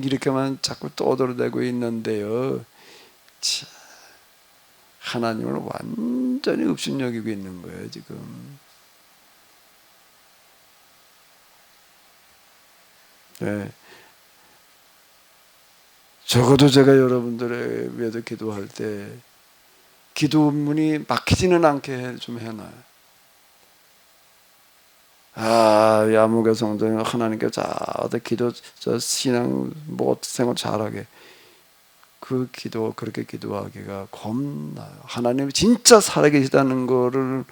이렇게만 자꾸 떠들어대고 있는데요. 참, 하나님을 완전히 업신여기고 있는 거예요 지금. 네. 적어도 제가 여러분들의 위해서 기도할 때 기도문이 막히지는 않게 좀 해놔요. 야무개 성도는 하나님께 기도, 신앙, 생활 잘하게. 그렇게 기도하기가 겁나요. 하나님이 진짜 살아계시다는 거를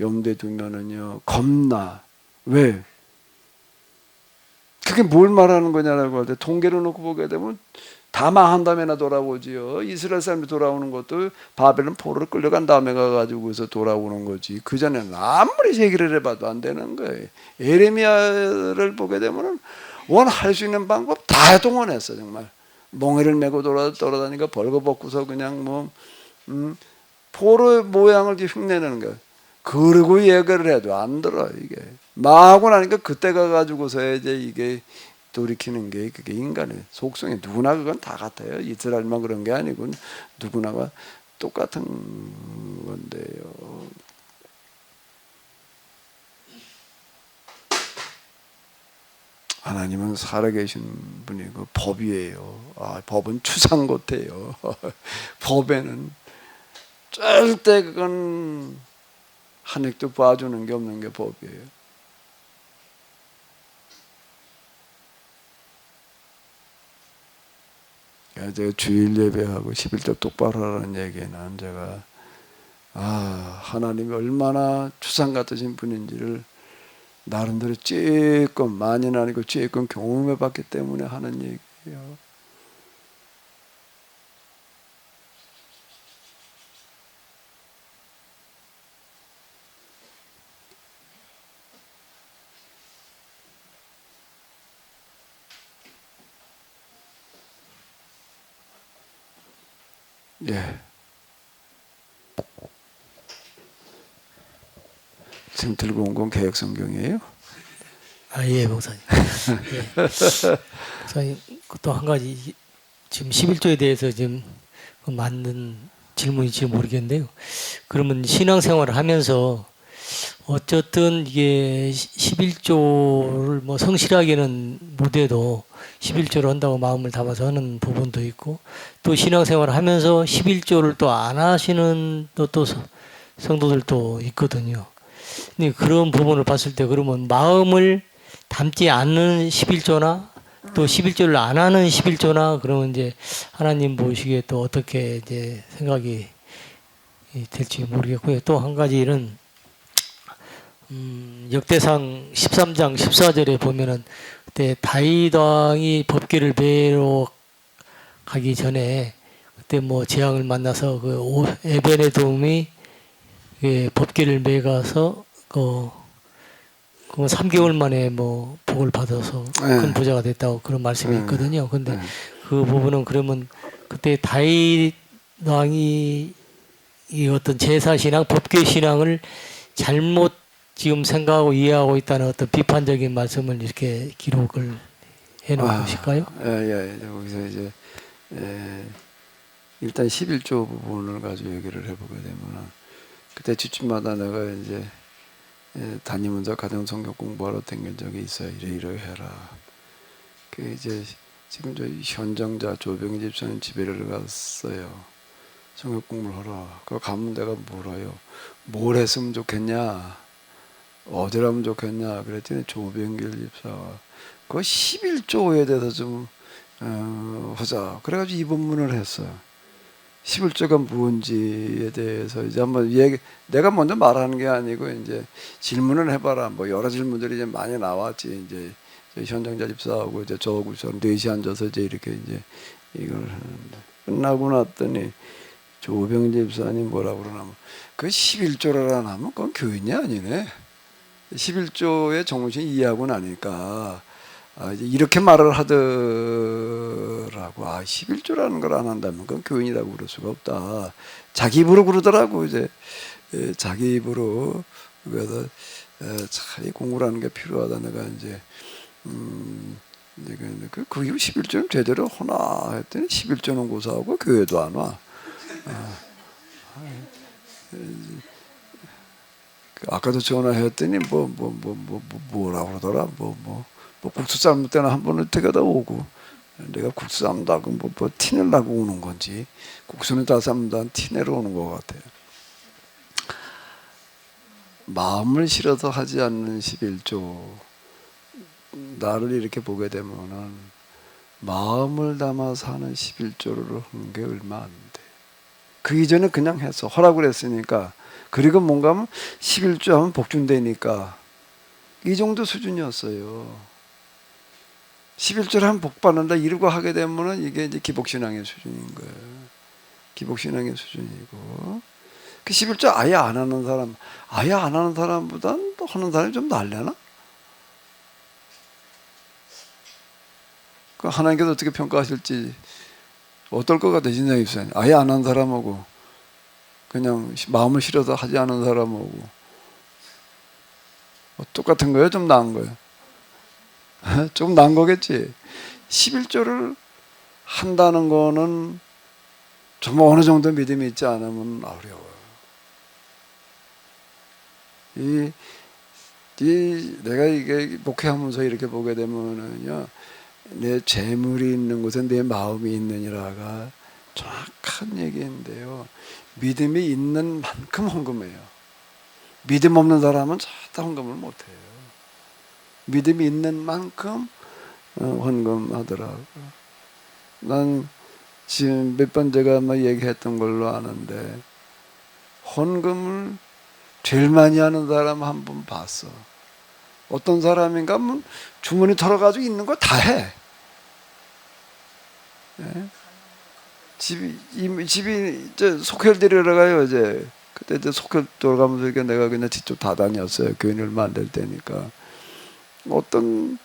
염두에 두면은요, 겁나. 왜? 그게 뭘 말하는 거냐라고 할 때 통계를 놓고 보게 되면 다 망한 다음에나 돌아오지요. 이스라엘 사람이 돌아오는 것도 바벨론 포로로 끌려간 다음에 가가지고서 돌아오는 거지. 그 전에는 아무리 얘기를 해봐도 안 되는 거예요. 에레미야를 보게 되면은 원할 수 있는 방법 다 동원했어 정말. 몽해를 메고 돌아다니니까 벌거벗고서 그냥 뭐 포로 모양을 흉내내는 거야. 그러고 얘기를 해도 안 들어 이게. 마하고 나니까 그때 가가지고서 이제 이게 돌이키는 게 그게 인간의 속성이 누구나 그건 다 같아요. 이스라엘만 그런 게 아니고 누구나가 똑같은 건데요. 하나님은 살아계신 분이고 법이에요. 법은 추상고태예요. 법에는 절대 그건 한 획도 봐주는 게 없는 게 법이에요. 제가 주일 예배하고 11조 똑바로 하라는 얘기는 제가 하나님이 얼마나 추상 같으신 분인지를 나름대로 쬐끔 많이는 아니고 쬐끔 경험해 봤기 때문에 하는 얘기예요. 예. 지금 들고 온 건 개혁 성경이에요? 예, 목사님. 예. 목사님, 또 한 가지 지금 11조에 대해서 지금 맞는 질문인지 모르겠는데요. 그러면 신앙생활을 하면서 어쨌든 이게 11조를 뭐 성실하게는 못해도 11조를 한다고 마음을 담아서 하는 부분도 있고, 또 신앙생활을 하면서 11조를 또 안 하시는 또 성도들도 있거든요. 근데 그런 부분을 봤을 때 그러면 마음을 담지 않는 11조나 또 11조를 안 하는 11조나 그러면 이제 하나님 보시기에 또 어떻게 이제 생각이 될지 모르겠고요. 또 한 가지는 역대상 13장 14절에 보면은 그때 다윗 왕이 법궤를 베러 가기 전에 그때 뭐 재앙을 만나서 그 에벤에돔이 법궤를 메가서 그 3개월 만에 뭐 복을 받아서 큰 부자가 됐다고 그런 말씀이 있거든요. 근데 그 부분은 그러면 그때 다윗 왕이 이 어떤 제사 신앙, 법궤 신앙을 잘못 지금 생각하고 이해하고 있다는 어떤 비판적인 말씀을 이렇게 기록을 해놓은 것일까요? 예. 여기서 이제 일단 11조 부분을 가지고 얘기를 해보게 되면 그때 주쯤마다 내가 이제 다니면서 가정 성경 공부하러 다닌 적이 있어요. 이래 해라. 그 이제 지금 저 현정자 조병희 집사님 집에를 갔어요. 성경 공부를 하라. 그 가면 내가 물어요. 뭘 했으면 좋겠냐? 어디를 하면 좋겠냐? 그랬더니 조병길 집사가 그 11조에 대해서 좀 하자. 그래가지고 이 본문을 했어요. 11조가 무엇인지에 대해서 이제 한번 내가 먼저 말하는 게 아니고 이제 질문을 해봐라. 뭐 여러 질문들이 이제 많이 나왔지. 이제 현장자 집사하고 이제 저하고 넷이 앉아서 이제 이렇게 이제 이걸 하는데 끝나고 났더니 조병 집사님 뭐라 그러냐면 그 11조라라 하면 그건 교인이 아니네. 11조의 정신이 이해하고 나니까 이제 이렇게 말을 하더라고. 11조라는 걸 안 한다면 그건 교인이라고 그럴 수가 없다. 자기 입으로 그러더라고. 이제 자기 입으로. 그래서 참 공부라는 게 필요하다. 내가 이제 그 이후 11조는 제대로 하나 했더니 11조는 고사하고 교회도 안 와. 아까도 전화했더니 뭐라고 그러더라. 국수 삶을 때는 한 번은 데려다 오고 내가 국수 삶다고 뭐 티내려고 오는 건지 국수는 다 삶다 티내러 오는 것 같아요. 마음을 실어서 하지 않는 11조 나를 이렇게 보게 되면은 마음을 담아서 하는 11조를 하는 게 얼마 안 돼. 그 이전에 그냥 했어. 허락을 했으니까. 그리고 뭔가 하면 11조 하면 복준되니까. 이 정도 수준이었어요. 11조를 하면 복받는다 이러고 하게 되면은 이게 이제 기복신앙의 수준인 거예요. 기복신앙의 수준이고. 그 11조 아예 안 하는 사람, 아예 안 하는 사람보단 또 하는 사람이 좀 낫려나? 그 하나님께서 어떻게 평가하실지 어떨 것 같아, 진상 입사님. 아예 안 하는 사람하고 그냥 마음을 실어서 하지 않은 사람하고 똑같은 거예요? 좀 나은 거예요? 좀 나은 거겠지. 11조를 한다는 거는 정말 어느 정도 믿음이 있지 않으면 어려워요. 내가 이게 목회하면서 이렇게 보게 되면은요, 내 재물이 있는 곳에 내 마음이 있느니라가 정확한 얘기인데요. 믿음이 있는 만큼 헌금해요. 믿음 없는 사람은 절대 헌금을 못해요. 믿음이 있는 만큼 헌금하더라고요. 난 지금 몇 번 제가 막 얘기했던 걸로 아는데 헌금을 제일 많이 하는 사람 한 분 봤어. 어떤 사람인가 하면 주머니 털어가지고 있는 거 다 해. 예? 집이 속혈 데리러 가요, 이제. 그때 이제 속혈 돌아가면서 이렇게 내가 그냥 직접 다 다녔어요. 교인이 얼마 안 될 때니까. 어떤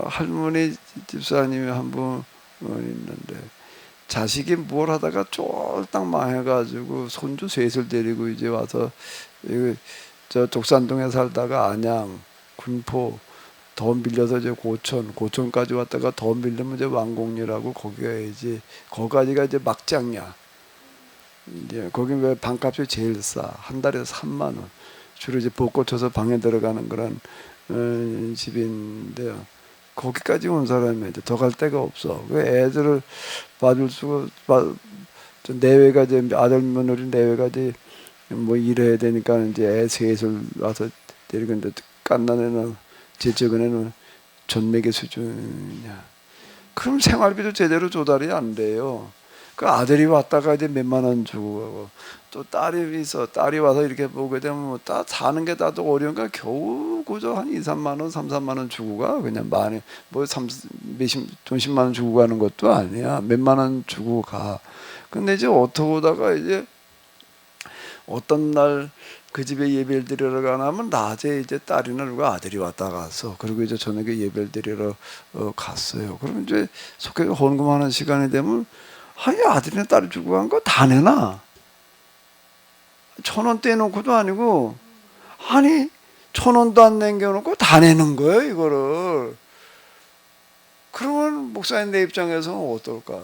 할머니 집사님이 한 분 있는데 자식이 뭘 하다가 쫄딱 망해가지고 손주 셋을 데리고 이제 와서 저 독산동에 살다가 안양, 군포 돈 빌려서 이제 고촌까지 왔다가 돈 빌리면 이제 왕곡리라고 거기가 이제 거기까지가 이제 막장이야. 이제 거기 왜 방값이 제일 싸. 한 달에 3만 원. 주로 이제 벚꽃 쳐서 방에 들어가는 그런 집인데요. 거기까지 온 사람이 이제 더 갈 데가 없어. 왜 애들을 봐줄 수가 내외가 이제 아들 며느리 내외가 이제 뭐 일해야 되니까 이제 애 셋을 와서 데리고 이제 깐난애는 제 적은애는 전매계 수준이냐. 그럼 생활비도 제대로 조달이 안 돼요. 그 아들이 왔다가 이제 몇만 원 주고 가고 또 딸이 있어. 딸이 와서 이렇게 보게 되면 뭐 다 사는 게 다도 어려운가 겨우 그저 한 2, 3만 원, 3, 4만 원 주고 가. 그냥 많이 뭐 돈 10만 원 주고 가는 것도 아니야. 몇만 원 주고 가. 근데 이제 어떻게 오다가 이제 어떤 날 그 집에 예배를 드리러 가냐면 낮에 이제 딸이나 누가 아들이 왔다 갔어. 그리고 이제 저녁에 예배를 드리러 갔어요. 그러면 이제 속해 헌금하는 시간이 되면 아니 아들이나 딸이 주고 간 거 다 내놔. 1,000원 떼놓고도 아니고 아니 1,000원도 안 남겨놓고 다 내는 거예요 이거를. 그러면 목사님 내 입장에서는 어떨까?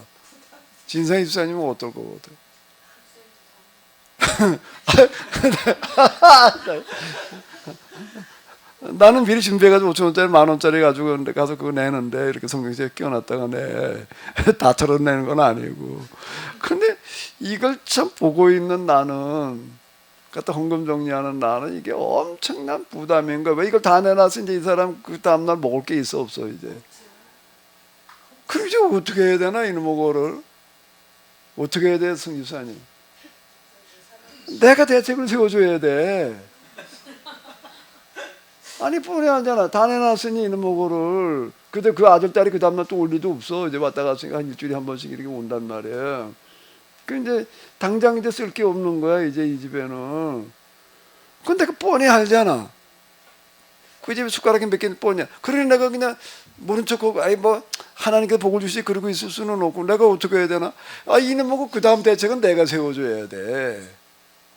진상 집사님은 어떨 거거든. 나는 미리 준비해가지고 5,000원짜리 10,000원짜리 가지고 가서 그거 내는데 이렇게 성경책에 끼워놨다가 다 털어내는 건 아니고. 근데 이걸 참 보고 있는 나는 갖다 헌금 정리하는 나는 이게 엄청난 부담인 거야. 왜 이걸 다 내놔서 이제 이 사람 그 다음날 먹을 게 있어 없어 이제. 그럼 이제 어떻게 해야 되나 이놈의 거를 어떻게 해야 돼 승집사님? 내가 대책을 세워줘야 돼. 아니 뻔히 하잖아. 다 내놨으니 이놈의 거를. 근데 그 아들 딸이 그 다음날 또 올 리도 없어. 이제 왔다 갔으니까 한 일주일에 한 번씩 이렇게 온단 말이야. 그 이제 당장 이제 쓸 게 없는 거야 이제 이 집에는. 근데 그 뻔히 알잖아. 그 집에 숟가락이 몇 개 뻔이야. 그러니 내가 그냥 모른 척하고 아이 뭐 하나님께 복을 주시 그러고 있을 수는 없고 내가 어떻게 해야 되나? 아 이는 뭐고 그 다음 대책은 내가 세워줘야 돼.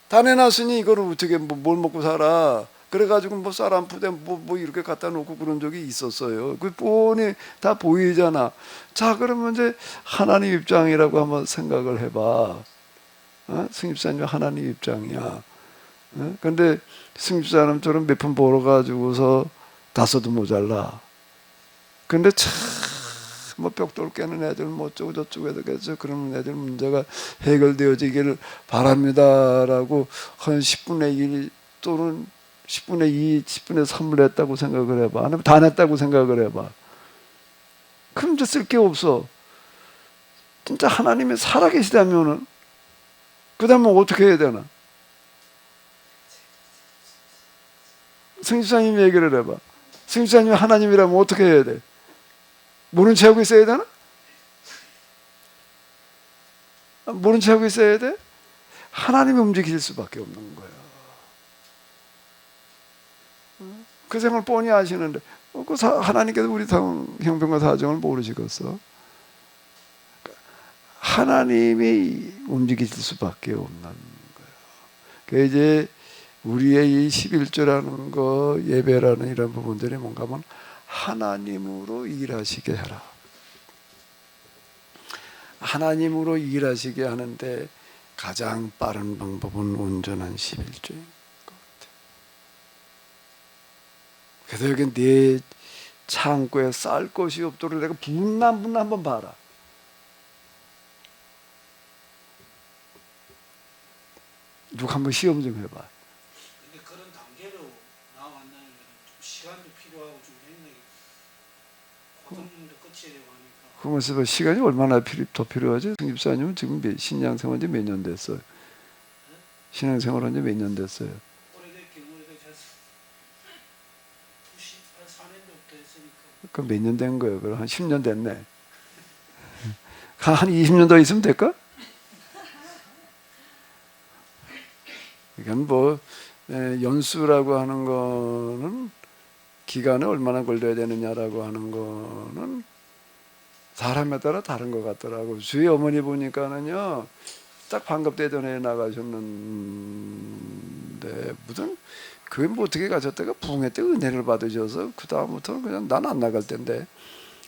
다 내놨으니 이거를 어떻게 뭘 먹고 살아? 그래가지고 뭐 쌀 한 푸대 뭐 이렇게 갖다 놓고 그런 적이 있었어요. 그 뻔히 다 보이잖아. 자 그러면 이제 하나님 입장이라고 한번 생각을 해봐. 승집사님 하나님 입장이야. 근데 승집사님처럼 몇 푼 벌어가지고서 다 써도 모자라. 근데 참 뭐 벽돌 깨는 애들 뭐 어쩌고 저쩌고 해서 그러면 애들 문제가 해결되어지기를 바랍니다라고 한 10분의 1 또는 10분의 2, 10분의 3을 냈다고 생각을 해봐. 아니면 다 냈다고 생각을 해봐. 그럼 이제 쓸 게 없어. 진짜 하나님이 살아계시다면은 그 다음에 어떻게 해야 되나? 승집사님 얘기를 해봐. 승집사님이 하나님이라면 어떻게 해야 돼? 모른 체 하고 있어야 되나? 모른 체 하고 있어야 돼? 하나님이 움직일 수밖에 없는 거야. 그 생을 뻔히 아시는데 하나님께서 우리 형편과 사정을 모르시겠어? 하나님이 움직이실 수밖에 없는 거예요. 그 이제 우리의 이 11조라는 거, 예배라는 이런 부분들이 뭔가 하면 하나님으로 일하시게 하라. 하나님으로 일하시게 하는데 가장 빠른 방법은 온전한 11조인 것 같아요. 그래서 여기 네 창고에 쌀 것이 없도록 내가 분남 한번 봐라. 누가 한번 시험 좀 해봐. 근데 그런 단계로 나아간다는 건 좀 시간도 필요하고 좀 행력이 고통도 끝이야 되고 하니까. 그러면서 시간이 얼마나 더 필요하지? 승집사님은 지금 신앙생활 한 지 몇 년 됐어요? 신앙생활 한 지 몇 년 됐어요? 오래됐긴 오래됐어. 94년도부터 했으니까. 그럼 몇 년 된 거예요? 그럼 한 10년 됐네. 한 20년 더 있으면 될까? 이건 뭐 연수라고 하는 거는 기간에 얼마나 걸려야 되느냐라고 하는 거는 사람에 따라 다른 것 같더라고. 주희 어머니 보니까는요, 딱 반갑대전에 나가셨는데 무슨 그게 뭐 어떻게 가셨다가 부흥회 때 은혜를 받으셔서 그 다음부터는 그냥 난 안 나갈 텐데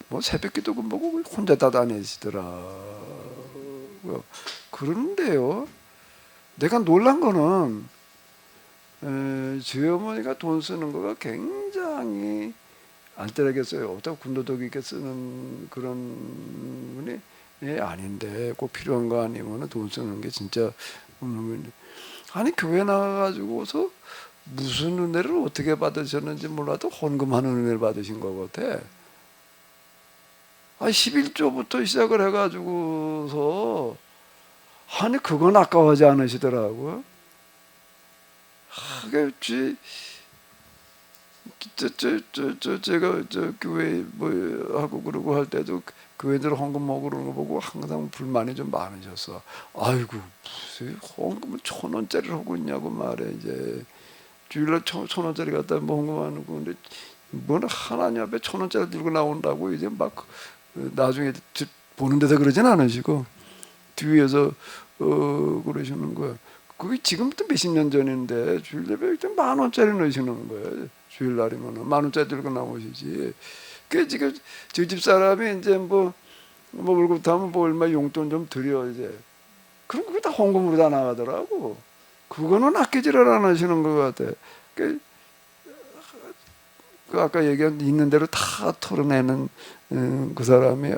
뭐 새벽기도 금보고 혼자 다 다니시더라고요. 그런데요, 내가 놀란 거는 주희 어머니가 돈 쓰는 거가 굉장히 알뜰하겠어요. 어떻게 군더더기 있게 쓰는 그런 분이 아닌데 꼭 필요한 거 아니면 돈 쓰는 게 진짜 없는 분인데, 아니 교회 나가가지고서 무슨 은혜를 어떻게 받으셨는지 몰라도 헌금하는 은혜를 받으신 것 같아. 11조부터 시작을 해가지고서 아니 그건 아까워하지 않으시더라고요. 제가 교회 뭐 하고 그러고 할 때도 교회들 헌금 먹으러 오는 거 보고 항상 불만이 좀 많으셨어. 아이고 무슨 헌금을 1,000원짜리를 하고 있냐고 말해. 이제 주일날 1,000원짜리 갖다 뭐 헌금하는 거. 근데 뭐는 하나님 앞에 1,000원짜리 들고 나온다고 이제 막 나중에 보는 데서 그러진 않으시고 뒤에서 그러시는 거야. 그게 지금부터 몇십 년 전인데 주일 예배 때 10,000원짜리 넣으시는 거예요. 주일날이면 10,000원짜리 들고 나오시지. 그 지금 저 집 사람이 이제 뭐 울고 타면 뭐 얼마 용돈 좀 드려 이제. 그럼 그게 다 헌금으로 다 나가더라고. 그거는 아끼지를 안 하시는 것 같아. 그 아까 얘기한 있는 대로 다 털어내는 그 사람이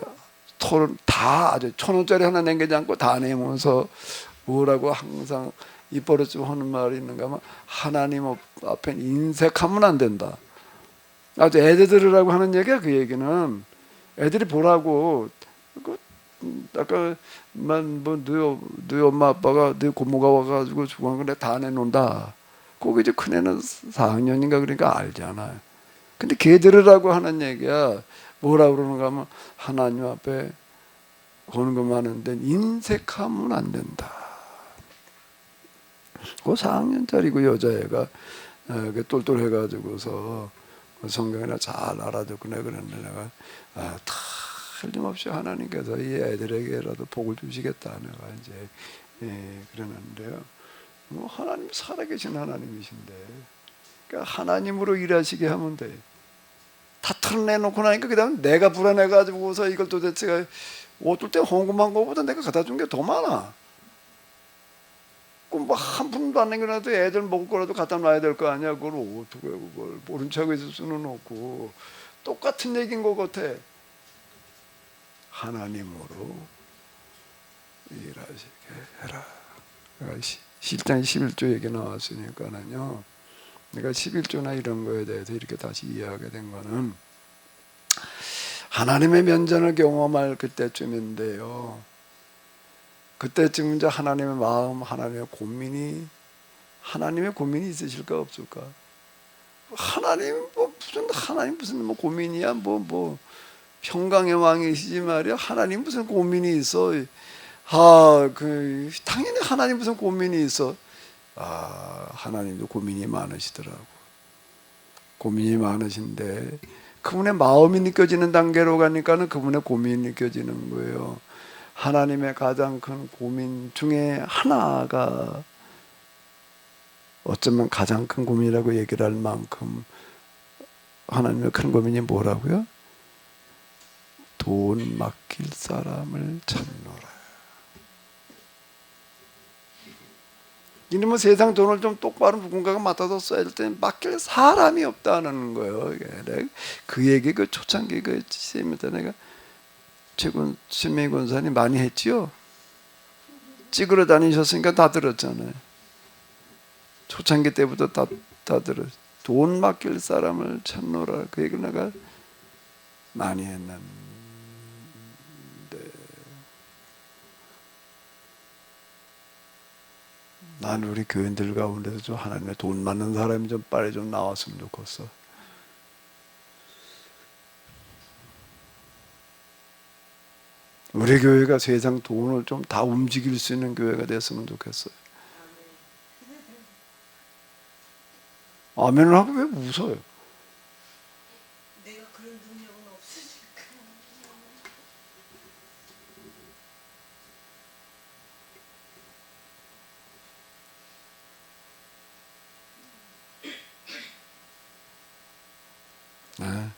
다 아주 1,000원짜리 하나 남기지 않고 다 내면서 뭐라고 항상 입버릇 좀 하는 말이 있는가 하면 하나님 앞에 인색하면 안 된다. 아주 애들 들으라고 하는 얘기야. 그 얘기는 애들이 보라고. 아까 너희 엄마 아빠가 너희 고모가 와가지고 주고 한 거 다 내놓는다. 꼭 이제 큰애는 4학년인가 그러니까 알잖아요. 근데 걔 들으라고 하는 얘기야. 뭐라 그러는가 하면 하나님 앞에 헌금하는데 인색하면 안 된다. 그 4학년짜리고 여자애가 똘똘해가지고서 성경이나 잘 알아듣고 내가 그랬는데 내가 틀림없이 하나님께서 이 애들에게라도 복을 주시겠다 내가 이제 그러는데요. 뭐 하나님 살아계신 하나님이신데 그러니까 하나님으로 일하시게 하면 돼. 다 털어내놓고 나니까 그 다음에 내가 불안해가지고서 이걸 도대체가 어떨 때 헌금한 것보다 내가 갖다 준 게 더 많아. 뭐 한 푼도 안 남겨놔도 애들 먹을 거라도 갖다 놔야 될 거 아니야. 그걸 어떻게 그걸 모른 척하고 있을 수는 없고 똑같은 얘기인 것 같아. 하나님으로 일하시게 해라. 실장 11조 얘기 나왔으니까는요. 내가 11조나 이런 거에 대해서 이렇게 다시 이해하게 된 거는 하나님의 면전을 경험할 그때쯤인데요. 그때쯤 이제 하나님의 마음, 하나님의 고민이 있으실까 없을까? 하나님 무슨 뭐 고민이야? 뭐 평강의 왕이시지 말이야. 하나님 무슨 고민이 있어? 당연히 하나님 무슨 고민이 있어? 하나님도 고민이 많으시더라고. 고민이 많으신데 그분의 마음이 느껴지는 단계로 가니까는 그분의 고민이 느껴지는 거예요. 하나님의 가장 큰 고민 중에 하나가 어쩌면 가장 큰 고민이라고 얘기를 할 만큼 하나님의 큰 고민이 뭐라고요? 돈 맡길 사람을 찾노라. 이놈의 세상 돈을 좀 똑바로 누군가가 맡아서 써야 될 때 맡길 사람이 없다는 거예요. 그 얘기 그 초창기 그 시험 때 내가 최민희 권사님 많이 했지요. 찍으러 다니셨으니까 다 들었잖아요. 초창기 때부터 다 들었. 돈 맡길 사람을 찾노라. 그 얘기를 내가 많이 했는데 난 우리 교인들 가운데서 좀 하나님의 돈 많은 사람이 좀 빨리 좀 나왔으면 좋겠어. 우리 교회가 세상 돈을 좀 다 움직일 수 있는 교회가 됐으면 좋겠어요. 아멘을 하고 왜 웃어요? 내가 그런 능력은 없으니까. 네.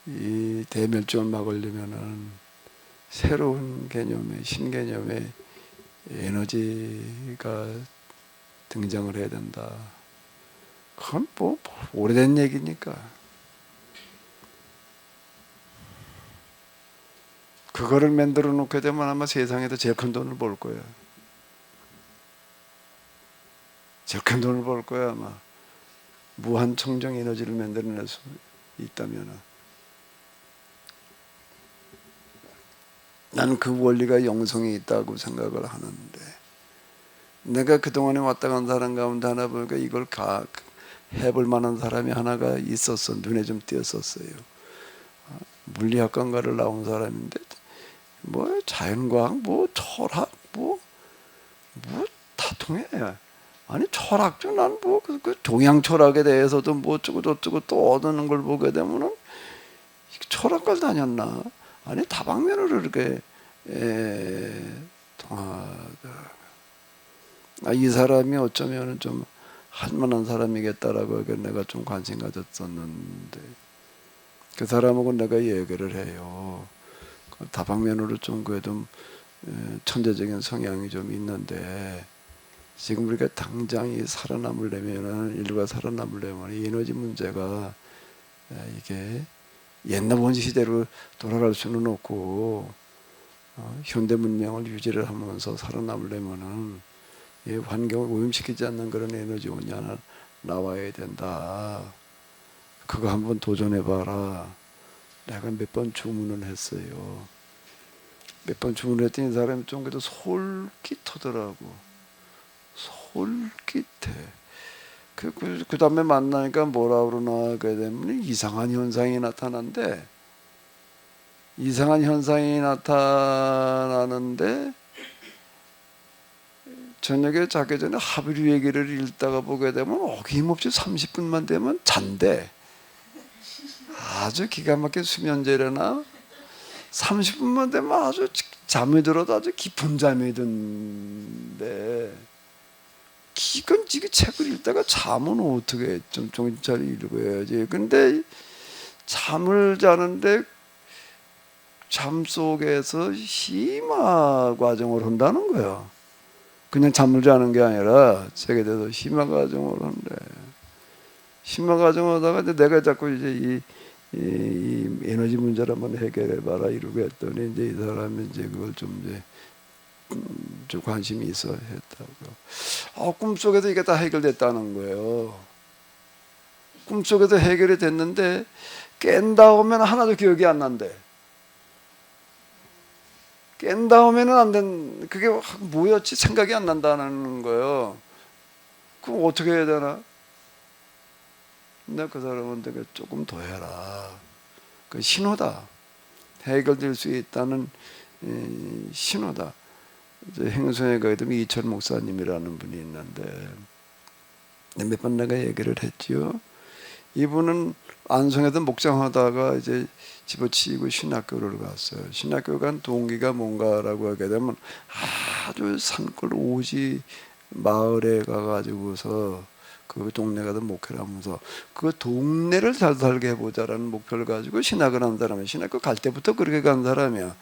이 대멸종을 막으려면은 새로운 개념의 신개념의 에너지가 등장을 해야 된다. 그건 뭐 오래된 얘기니까. 그거를 만들어 놓게 되면 아마 세상에서 제일 큰 돈을 벌 거야. 제일 큰 돈을 벌 거야 아마. 무한 청정 에너지를 만들어낼 수 있다면은. 나는 그 원리가 영성에 있다고 생각을 하는데 내가 그동안에 왔다 간 사람 가운데 하나 보니까 이걸 해볼 만한 사람이 하나가 있었어. 눈에 좀 띄었었어요. 물리학과를 나온 사람인데 뭐 자연과학, 뭐 철학, 뭐 다 통해. 아니 철학적 난 뭐 그 동양 철학에 대해서도 뭐 어쩌고 저쩌고 또 얻는 걸 보게 되면은 철학과를 다녔나? 아니 다방면으로 이렇게 통하더라고요. 이 사람이 어쩌면 좀 할만한 사람이겠다라고 내가 좀 관심 가졌었는데 그 사람하고 내가 얘기를 해요. 다방면으로 좀 그래도 천재적인 성향이 좀 있는데 지금 우리가 당장 살아남으려면은 인류가 살아남으려면 이 에너지 문제가 이게 옛날 원시 시대로 돌아갈 수는 없고 현대 문명을 유지를 하면서 살아남으려면은 이 환경을 오염시키지 않는 그런 에너지원이 하나 나와야 된다. 그거 한번 도전해봐라. 내가 몇 번 주문을 했어요. 몇 번 주문했더니 이 사람이 좀 그래도 솔깃하더라고. 솔깃해. 그 다음에 만나니까 뭐라 그러나 그래 되면 이상한 현상이 나타난대. 이상한 현상이 나타나는데 저녁에 자기 전에 하비루 얘기를 읽다가 보게 되면 어김없이 30분만 되면 잔대. 아주 기가 막힌 수면제래나 30분만 되면 아주 잠이 들어도 아주 깊은 잠이 든대. 이건 지금 책을 읽다가 잠은 어떻게 좀 정신 차리고 읽어야지. 근데 잠을 자는데 잠 속에서 심화 과정을 한다는 거야. 그냥 잠을 자는 게 아니라 책에 대해서 심화 과정을 한대. 심화 과정을 하다가 내가 자꾸 이제 이 에너지 문제를 한번 해결해봐라 이러고 했더니 이제 이 사람이 이제 그걸 좀 관심이 있어 했다고. 꿈속에서 이게 다 해결됐다는 거예요. 꿈속에서 해결이 됐는데 깬 다음에는 하나도 기억이 안 난대. 깬 다음에는 안 된, 그게 뭐였지 생각이 안 난다는 거예요. 그럼 어떻게 해야 되나? 근데 그 사람한테 조금 더 해라. 그 신호다. 해결될 수 있다는 신호다. 행성에 가게 되면 이철 목사님이라는 분이 있는데 몇 번 내가 얘기를 했지요. 이분은 안성에서 목장하다가 이제 집어치우고 신학교를 갔어요. 신학교 간 동기가 뭔가라고 하게 되면 아주 산골 오지 마을에 가가지고서 그 동네 가서 목회를 하면서 그 동네를 잘 살게 해보자라는 목표를 가지고 신학을 한 사람이야. 신학교 갈 때부터 그렇게 간 사람이야.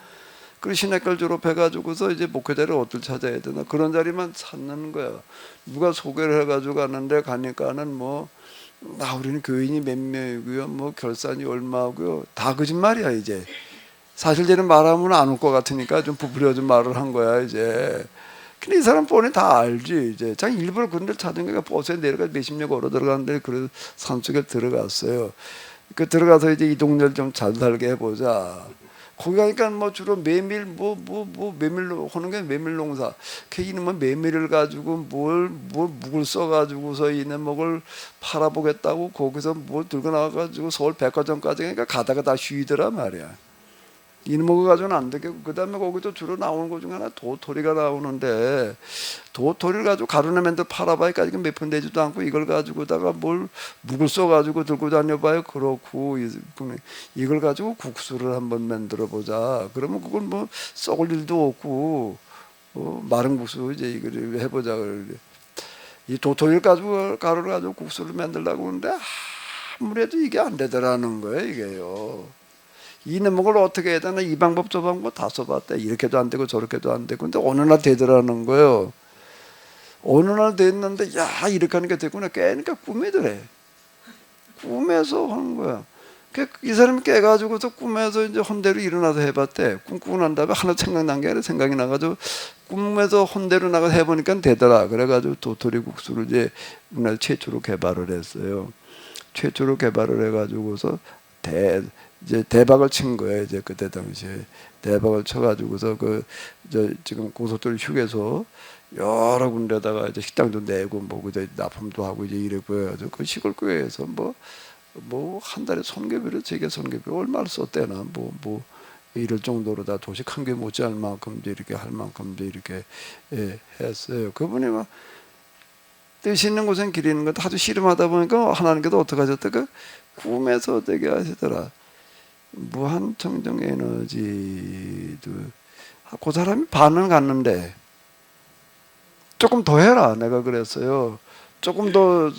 그리고 신학교를 졸업해가지고서 이제 목회자를 어딜 찾아야 되나 그런 자리만 찾는 거야. 누가 소개를 해가지고 가는데 가니까는 뭐 우리는 교인이 몇 명이고요, 뭐 결산이 얼마고요, 다 거짓말이야 이제. 사실대로 말하면 안 올 것 같으니까 좀 부풀려 좀 말을 한 거야 이제. 근데 이 사람 뻔히 다 알지 이제. 자기 일부러 그런 데를 찾은 거니까 버스에 내려가 몇십 년 걸어 들어가는데 그 산속에 들어갔어요. 그 들어가서 이제 이 동네를 좀 잘 살게 해보자. 거기 가니까 뭐 주로 메밀 메밀로 하는 게 메밀 농사. 그 이놈은 메밀을 가지고 뭘 묵을 써가지고서 이네 먹을 팔아보겠다고 거기서 뭘 들고 나와가지고 서울 백화점까지 가니까 가다가 다 쉬더라 말이야. 이놈 먹어가지고는 안 되겠고 그 다음에 거기도 주로 나오는 것 중에 하나 도토리가 나오는데 도토리를 가지고 가루나 맨들 팔아봐야 지금 몇 푼 되지도 않고 이걸 가지고다가 뭘 묵을 써가지고 들고 다녀봐요. 그렇고 이걸 가지고 국수를 한번 만들어 보자. 그러면 그건 뭐 썩을 일도 없고 마른 국수 이제 이걸 해보자. 이 도토리를 가지고 가루를 가지고 국수를 만들려고 하는데 아무래도 이게 안 되더라는 거예요. 이게요. 이 내목을 어떻게 해야 되나 이 방법 저 방법 다 써봤대. 이렇게도 안 되고 저렇게도 안 되고 근데 어느 날 되더라는 거예요. 어느 날 됐는데 야 이렇게 하니까 됐구나. 깨니까 꿈이더래. 꿈에서 하는 거야. 이 사람이 깨가지고서 꿈에서 이제 헌대로 일어나서 해봤대. 꿈꾸고 난 다음에 하나 생각난 게 아니라 생각이 나가지고 꿈에서 헌대로 나가서 해보니까 되더라. 그래가지고 도토리 국수를 이제 우리나라 최초로 개발을 했어요. 최초로 개발을 해가지고서 이제 대박을 친 거예요. 이제 그때 당시에 대박을 쳐가지고서 지금 고속도로 휴게소 여러 군데다가 이제 식당도 내고 뭐 이제 납품도 하고 이제 이래 보여가지고 그 시골 교회에서 뭐 한 달에 손괴비를 제게 손괴비 얼마를 썼대나 뭐 이럴 정도로 다 도식 한 개 못지않을 만큼 이제 이렇게 할 만큼 이제 이렇게 했어요. 그분이 막 뜻이 있는 곳엔 길이 있는 것 아주 씨름하다 보니까 하나님께서 어떻게 하셨다 그 꿈에서 되게 하시더라. 무한 청정 에너지도 그 사람이 반은 갔는데 조금 더 해라 내가 그랬어요. 조금 더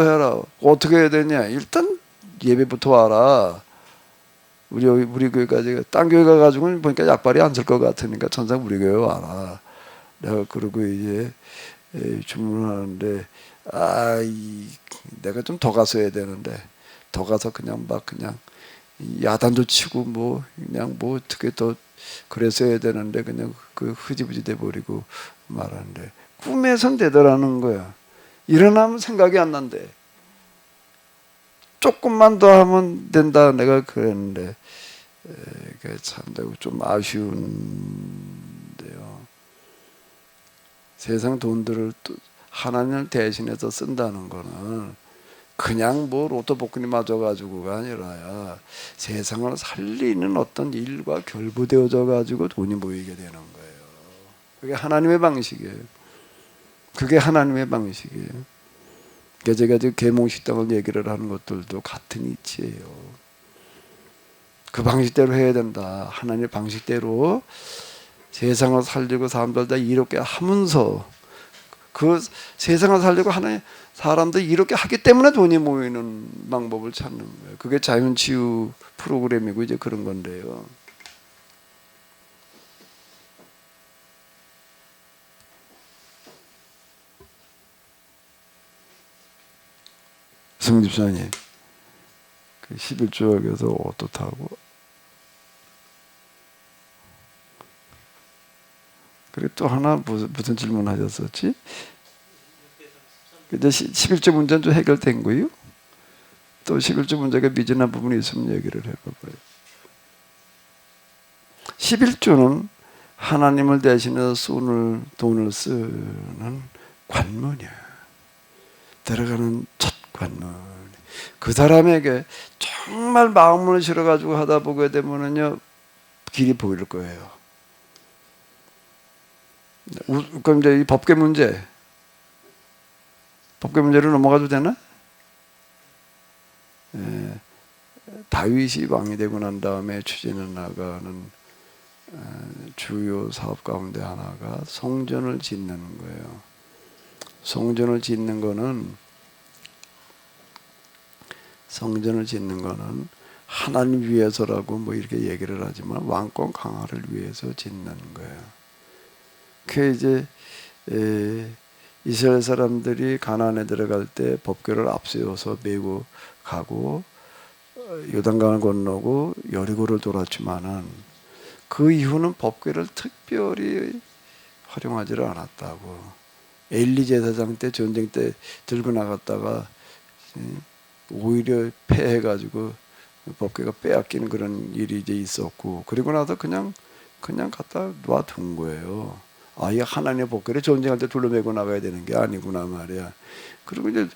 해라. 어떻게 해야 되냐? 일단 예배부터 와라. 우리 교회까지 딴 교회 가가지고는 보니까 약발이 안 쓸 것 같으니까 천상 우리 교회 와라. 내가 그러고 이제 주문하는데 내가 좀 더 가서 해야 되는데 더 가서 그냥 야단도 치고 그냥 어떻게 더 그래서 해야 되는데 그냥 그 흐지부지 돼 버리고 말하는데 꿈에선 되더라는 거야. 일어나면 생각이 안 난대. 조금만 더 하면 된다 내가 그랬는데 참 좀 아쉬운데요. 세상 돈들을 하나님을 대신해서 쓴다는 거는 그냥 로또 복권이 맞아가지고가 아니라 세상을 살리는 어떤 일과 결부되어져 가지고 돈이 모이게 되는 거예요. 그게 하나님의 방식이에요. 그게 하나님의 방식이에요. 제가 지금 계몽식당을 얘기를 하는 것들도 같은 이치예요. 그 방식대로 해야 된다. 하나님의 방식대로 세상을 살리고 사람들 다 이롭게 하면서 그 세상을 살리고 하나님 사람들이 이렇게 하기 때문에 돈이 모이는 방법을 찾는 거예요. 그게 자연치유 프로그램이고 이제 그런 건데요. 성집사님, 그 11조역에서 어떻다고? 그리고 또 하나 무슨 질문하셨었지? 이제 11조 문제는 좀 해결된 거요? 또 11조 문제가 미진한 부분이 있으면 얘기를 해봐봐요. 11조는 하나님을 대신해서 돈을 쓰는 관문이야. 들어가는 첫 관문. 그 사람에게 정말 마음을 실어가지고 하다 보게 되면은요, 길이 보일 거예요. 그럼 이제 이 법계 문제로 넘어가도 되나? 다윗이 왕이 되고 난 다음에 추진해 나가는 주요 사업 가운데 하나가 성전을 짓는 거예요. 성전을 짓는 거는 하나님 위해서라고 뭐 이렇게 얘기를 하지만 왕권 강화를 위해서 짓는 거예요. 그 이제 이스라엘 사람들이 가나안에 들어갈 때 법궤를 앞세워서 메고 가고 요단강을 건너고 여리고를 돌았지만은 그 이후는 법궤를 특별히 활용하지를 않았다고. 엘리 제사장 때 전쟁 때 들고 나갔다가 오히려 패해가지고 법궤가 빼앗기는 그런 일이 이제 있었고, 그리고 나서 그냥 갖다 놔둔 거예요. 아예 하나님의 법궤를 전쟁할 때 둘러매고 나가야 되는 게 아니구나 말이야. 그리고 이제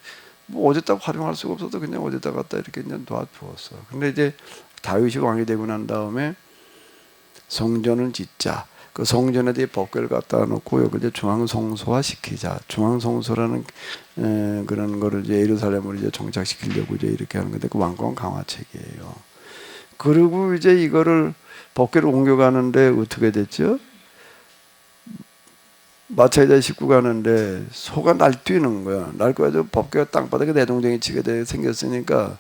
뭐 어디다 활용할 수가 없어서 그냥 어디다 갖다 이렇게 그냥 놔두었어. 근데 이제 다윗이 왕이 되고 난 다음에 성전을 짓자. 그 성전에 대해 법궤를 갖다 놓고 여기 이제 중앙성소화 시키자. 중앙성소라는 그런 거를 이제 예루살렘으로 이제 정착시키려고 이제 이렇게 하는 건데 그 왕권 강화책이에요. 그리고 이제 이거를 법궤를 옮겨가는데 어떻게 됐죠? 마차에다 싣고 가는데 소가 날뛰는 거야. 날뛰어서 법궤가 땅바닥에 내동댕이 치게 생겼으니까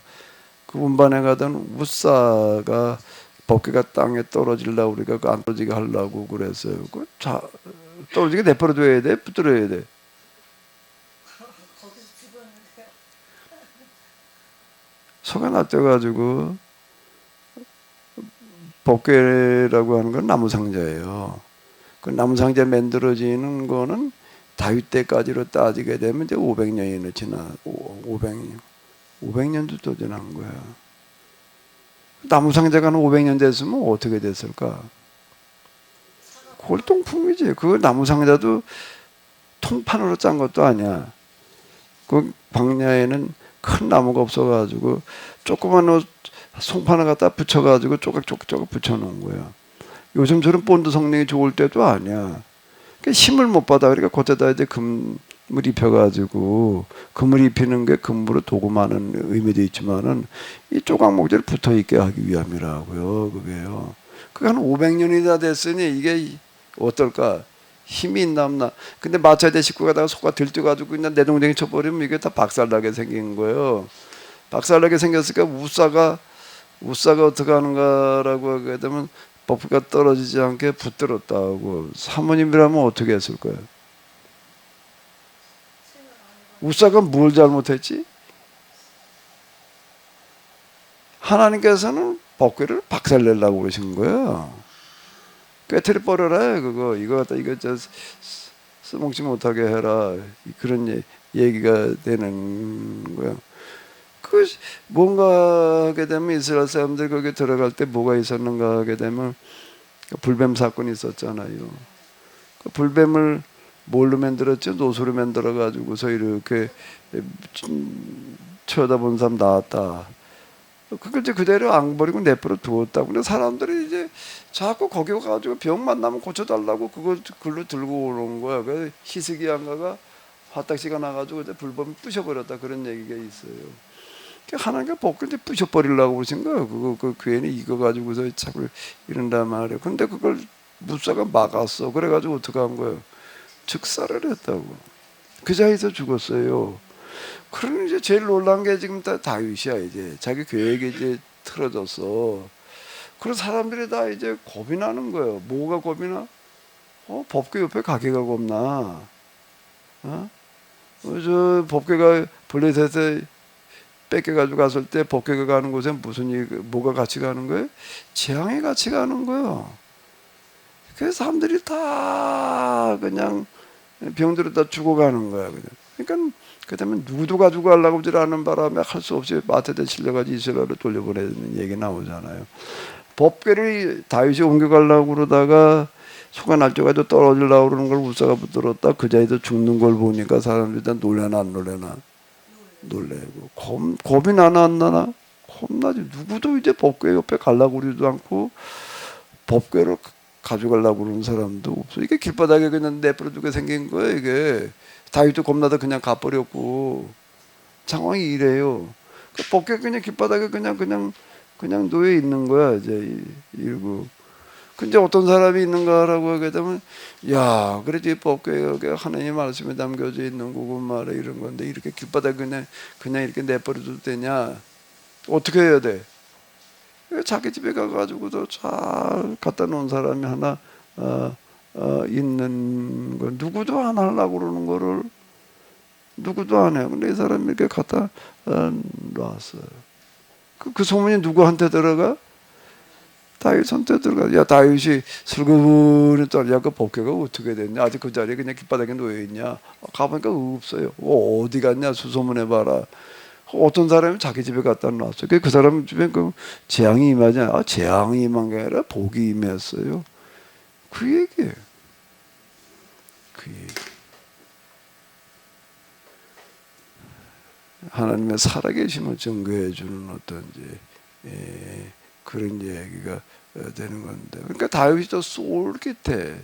그 운반에 가던 우사가 법궤가 땅에 떨어지려고 우리가 안 떨어지게 하려고 그랬어요. 떨어지게 내버려둬야 돼? 붙들어야 돼? 거기서 죽었는데요. 소가 날뛰어가지고 법궤라고 하는 건 나무 상자예요. 그 나무 상자 만들어지는 거는 다윗 때까지로 따지게 되면 이제 500년이 지나 500년도 더 지난 거야. 나무 상자가 한 500년 됐으면 어떻게 됐을까? 골동품이지. 그 나무 상자도 통판으로 짠 것도 아니야. 그 광야에는 큰 나무가 없어가지고 조그만 송판을 갖다 붙여가지고 조각 붙여놓은 거야. 요즘처럼 본드 성능이 좋을 때도 아니야. 그러니까 힘을 못 받아. 그러니까 그때다 이제 금을 입혀가지고, 금을 입히는 게 금으로 도금하는 의미도 있지만은 이 조각 목재를 붙어 있게 하기 위함이라고요. 그게요. 그게 한 500년이 다 됐으니 이게 어떨까? 힘이 있나 없나? 근데 마차에 싣고 가다가 소가 들뜨가지고 그냥 내동댕이 쳐버리면 이게 다 박살나게 생긴 거예요. 박살나게 생겼으니까 우사가 어떻게 하는가라고 하게 되면 법궤가 떨어지지 않게 붙들었다고. 사모님이라면 어떻게 했을 거예요? 우사가 뭘 잘못했지? 하나님께서는 법궤를 박살내려고 그러신 거예요. 꿰트리 버려라 그거. 이거 갖다 이거 써먹지 못하게 해라. 그런 얘기가 되는 거예요. 그 뭔가 하게 되면 이스라엘 사람들 거기 들어갈 때 뭐가 있었는가 하게 되면 불뱀 사건이 있었잖아요. 그 불뱀을 뭘로 만들었죠? 노소로 만들어 가지고서 이렇게 쳐다본 사람 나왔다. 그걸 이제 그대로 안 버리고 내버려 두었다고. 근데 사람들이 이제 자꾸 거기 가가지고 병 만나면 고쳐달라고 그걸로 들고 오는 거야. 그 히스기야가 화딱지가 나가지고 이제 불뱀 부셔버렸다 그런 얘기가 있어요. 하나님께 법궤를 부셔버리려고 그러신 거예요. 그 괜히 이거 가지고서 자꾸 이런단 말이에요. 근데 그걸 무사가 막았어. 그래가지고 어떻게 한 거예요? 즉사를 했다고. 그 자리에서 죽었어요. 그러면 이제 제일 놀란 게 지금 다윗이야. 이제 자기 계획이 이제 틀어졌어. 그런 사람들이 다 이제 겁이 나는 거예요. 뭐가 겁이 나? 법궤 옆에 가게가 겁나. 저 법궤가 블레셋에 뺏겨가지고 갔을 때 법궤가 가는 곳에 뭐가 같이 가는 거예요? 재앙이 같이 가는 거예요. 그래서 사람들이 다 그냥 병들어 다 죽어가는 거야. 그냥. 그러니까 그다음에 누구도 가지고 가려고 하지 않는 바람에 할 수 없이 마태대 실려가지고 이스라엘을 돌려보내는 얘기 나오잖아요. 법궤를 다윗이 옮겨가려고 그러다가 소가 날짜가지고 떨어지려고 그러는 걸 우사가 붙들었다. 그 자리에서 죽는 걸 보니까 사람들이 다 놀래나 안 놀래나? 놀래고 겁이 나나 안 나나? 겁나지. 누구도 이제 법궤 옆에 가려고 그러지도 않고 법궤를 가져가려고 그러는 사람도 없어. 이게 길바닥에 그냥 내버려두게 생긴 거예요. 이게 다윗도 겁나다 그냥 가버렸고 상황이 이래요. 그 법궤 그냥 길바닥에 그냥 놓여 있는 거야. 이제 일부. 근데 어떤 사람이 있는가라고 하게 되면 야 그래도 이 법궤가 하나님의 말씀에 담겨져 있는 거고 말해 이런 건데 이렇게 길바닥에 그냥 이렇게 내버려도 되냐? 어떻게 해야 돼? 자기 집에 가가지고도 잘 갖다 놓은 사람이 하나 있는 거 누구도 안 하려고 그러는 거를 누구도 안 해요. 근데 이 사람이 이렇게 갖다 놨어요. 그 소문이 누구한테 들어가? 다윗한테 들어가. 야 다윗이 슬그머니 떨어져. 그 법궤가 어떻게 됐냐? 아직 그 자리에 그냥 길바닥에 놓여 있냐? 가보니까 없어요. 어디 갔냐? 수소문해 봐라. 어떤 사람이 자기 집에 갖다 놨어요. 그 사람 집에 그 재앙이 임하지 않아? 재앙이 임한 게 아니라 복이 임했어요. 그 얘기예요. 그 얘기. 하나님의 살아계심을 증거해 주는 어떤 이제 그런 얘기가 되는 건데. 그러니까 다윗도 쏠깃해.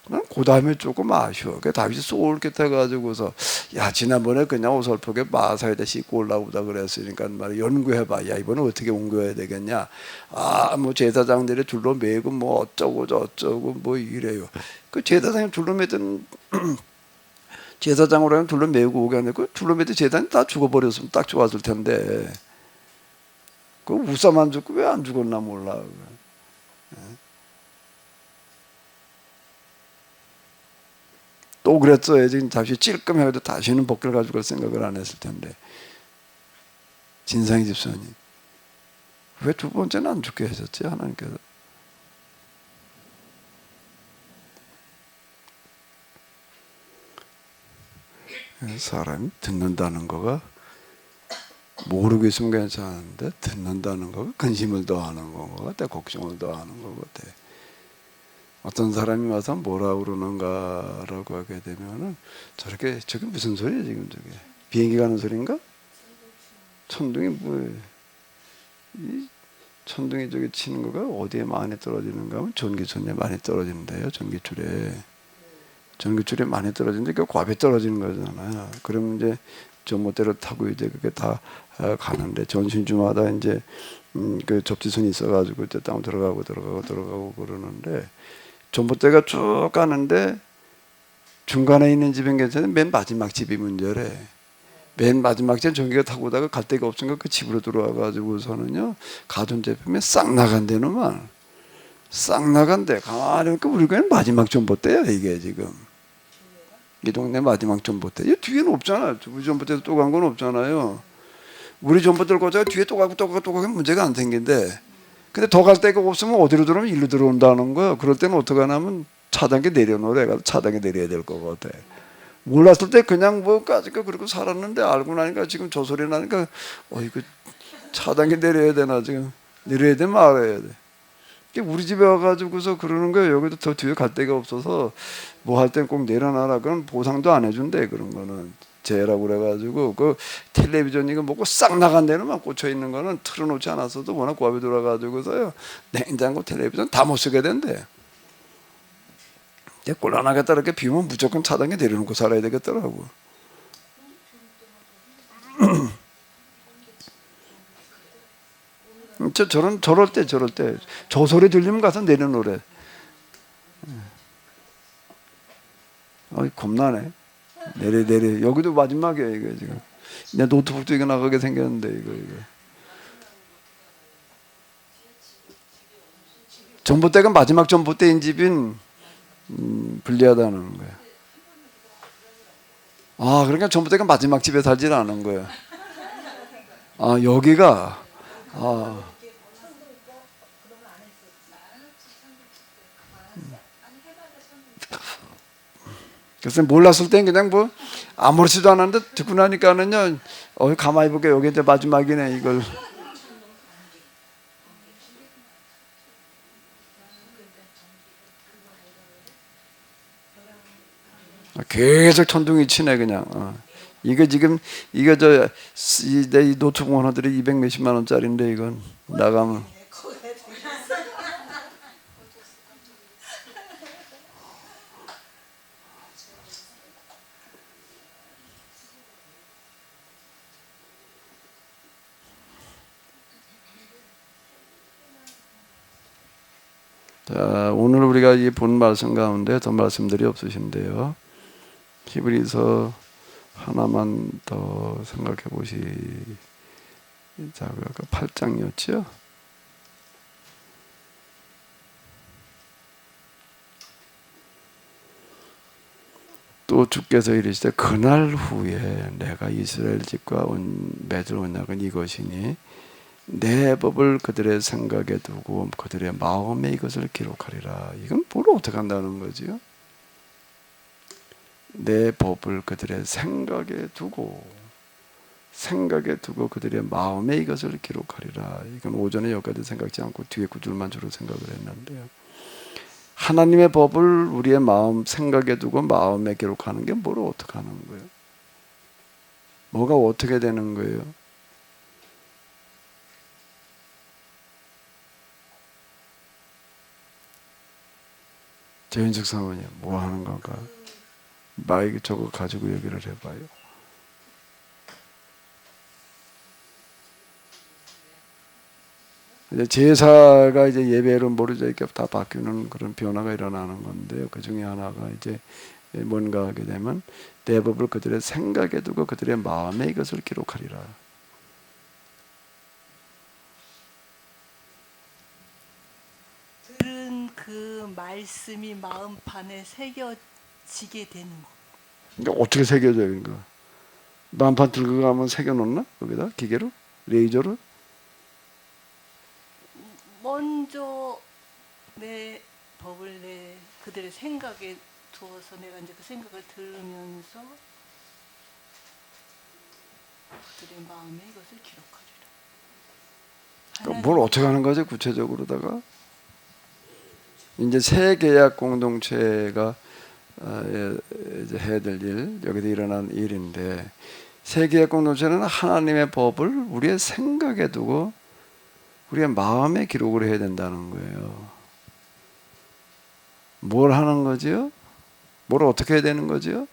난 그 다음에 조금 아쉬워. 그러니까 다윗이 쏠깃해가지고서 야 지난번에 그냥 어설프게 마사에다 씻고 올라오다 그랬으니까 말이야 연구해봐. 야 이번에 어떻게 옮겨야 되겠냐. 아 뭐 제사장들이 둘러매고 뭐 어쩌고 저쩌고 뭐 이래요. 그 제사장이 둘러매던 제사장으로 하면 둘러매고 오게 하는데 그 둘러매던 제사장이 다 죽어버렸으면 딱 좋았을 텐데 그 우사만 죽고 왜 안 죽었나 몰라. 또 그랬어야지. 다시 찔끔해도 다시는 법궤를 가지고 갈 생각을 안 했을 텐데. 진상의 집사님 왜 두 번째는 안 죽게 하셨지 하나님께서? 사람이 듣는다는 거가 모르고 있으면 괜찮은데 듣는다는 거가 근심을 더하는 거 같아. 걱정을 더하는 거 같아. 어떤 사람이 와서 뭐라 그러는가라고 하게 되면은 저렇게 저게 무슨 소리야 지금 저게 비행기 가는 소리인가? 천둥이 뭐예요? 이 천둥이 저기 치는 거가 어디에 많이 떨어지는가 하면 전기선에 많이 떨어진대요. 전기줄에 많이 떨어지는데 그 과배 떨어지는 거잖아요. 그러면 이제 전봇대를 타고 이제 그게 다 가는데 전신주마다 이제 그 접지선이 있어가지고 이제 땅 들어가고 그러는데 전봇대가 쭉 가는데 중간에 있는 집은 괜찮은데 맨 마지막 집이 문제래. 맨 마지막 집은 전기가 타고 오다가 갈 데가 없으니까 그 집으로 들어와가지고서는요 가전제품이 싹 나간대는만 싹 나간대. 가만히 보니까 우리가 마지막 전봇대야 이게 지금. 이 동네 마지막 전봇대. 이 뒤에는 없잖아요. 우리 전봇대도 또 간 건 없잖아요. 우리 전봇대를 꽂아야 뒤에 또 가고 문제가 안 생긴대. 근데 더 갈 데가 없으면 어디로 들어오면 일로 들어온다는 거야. 그럴 때는 어떻게 하냐면 차단기 내려놓으래. 가서 차단기 내려야 될 것 같아. 몰랐을 때 그냥 뭐까지 그러고 살았는데 알고 나니까 지금 저 소리 나니까 이거 차단기 내려야 되나 지금 내려야 돼 말아야 돼. 우리 집에 와가지고서 그러는 거예요. 여기도 더 뒤에 갈 데가 없어서 뭐 할 땐 꼭 내려놔라. 그건 보상도 안 해준대. 그런 거는 재라고 그래가지고 그 텔레비전 이거 먹고 싹 나간 데는만 꽂혀 있는 거는 틀어놓지 않았어도 워낙 고압이 돌아가지고서요 냉장고 텔레비전 다 못 쓰게 된대. 곤란하겠다 이렇게 비우면 무조건 차단기 내려놓고 살아야 되겠더라고. 저럴 때 저 소리 들리면 가서 내려놓으래. 겁나네. 내려 여기도 마지막이야 이거 지금. 내 노트북도 이거 나가게 생겼는데 이거. 전봇대가 마지막 전봇대인 집인 불리하다는 거야. 그러니까 전봇대가 마지막 집에 살질 않은 거야. 여기가 그래서 몰랐을 땐 그냥 뭐 아무렇지도 않았는데 듣고 나니까는요, 가만히 볼게 여기 이제 마지막이네 이걸. 계속 천둥이 치네 그냥. 이거 지금 이거 내 노트북 하나들이 200 몇십만 원짜리인데 이건 나가면. 자, 오늘 우리가 이 본 말씀 가운데 더 말씀들이 없으신데요. 히브리서 하나만 더 생각해 보시자고요. 8장이었죠. 또 주께서 이르시되 그날 후에 내가 이스라엘 집과 맺을 언약은 이것이니 내 법을 그들의 생각에 두고 그들의 마음에 이것을 기록하리라. 이건 뭘 어떻게 한다는 거지요? 내 법을 그들의 생각에 두고 그들의 마음에 이것을 기록하리라. 이건 오전에 여기까지 생각지 않고 뒤에 구절만 주로 생각을 했는데요. 하나님의 법을 우리의 마음 생각에 두고 마음에 기록하는 게 뭘 어떻게 하는 거예요? 뭐가 어떻게 되는 거예요? 재윤석 사모님 뭐 하는 건가? 마이크 저거 가지고 얘기를 해봐요. 이제 제사가 이제 예배로 모르죠. 이렇게 다 바뀌는 그런 변화가 일어나는 건데요. 그 중에 하나가 이제 뭔가 하게 되면 내 법을 그들의 생각에 두고 그들의 마음에 이것을 기록하리라. 들은 그 말씀이 마음판에 새겨지게 되는 거. 그러니까 어떻게 새겨져요? 그러니까 만판 들고 가면 새겨놓나? 거기다 기계로? 레이저로? 먼저 내 법을 내 그들의 생각에 두어서 내가 이제 그 생각을 들으면서 그들의 마음에 이것을 기록하리라. 그러니까 뭘 어떻게 하는 거죠? 구체적으로다가 이제 새 계약 공동체가 이제 해야 될 일, 여기서 일어난 일인데 새 계약 공동체는 하나님의 법을 우리의 생각에 두고 우리의 마음에 기록을 해야 된다는 거예요. 뭘 하는 거지요? 뭘 어떻게 해야 되는 거지요?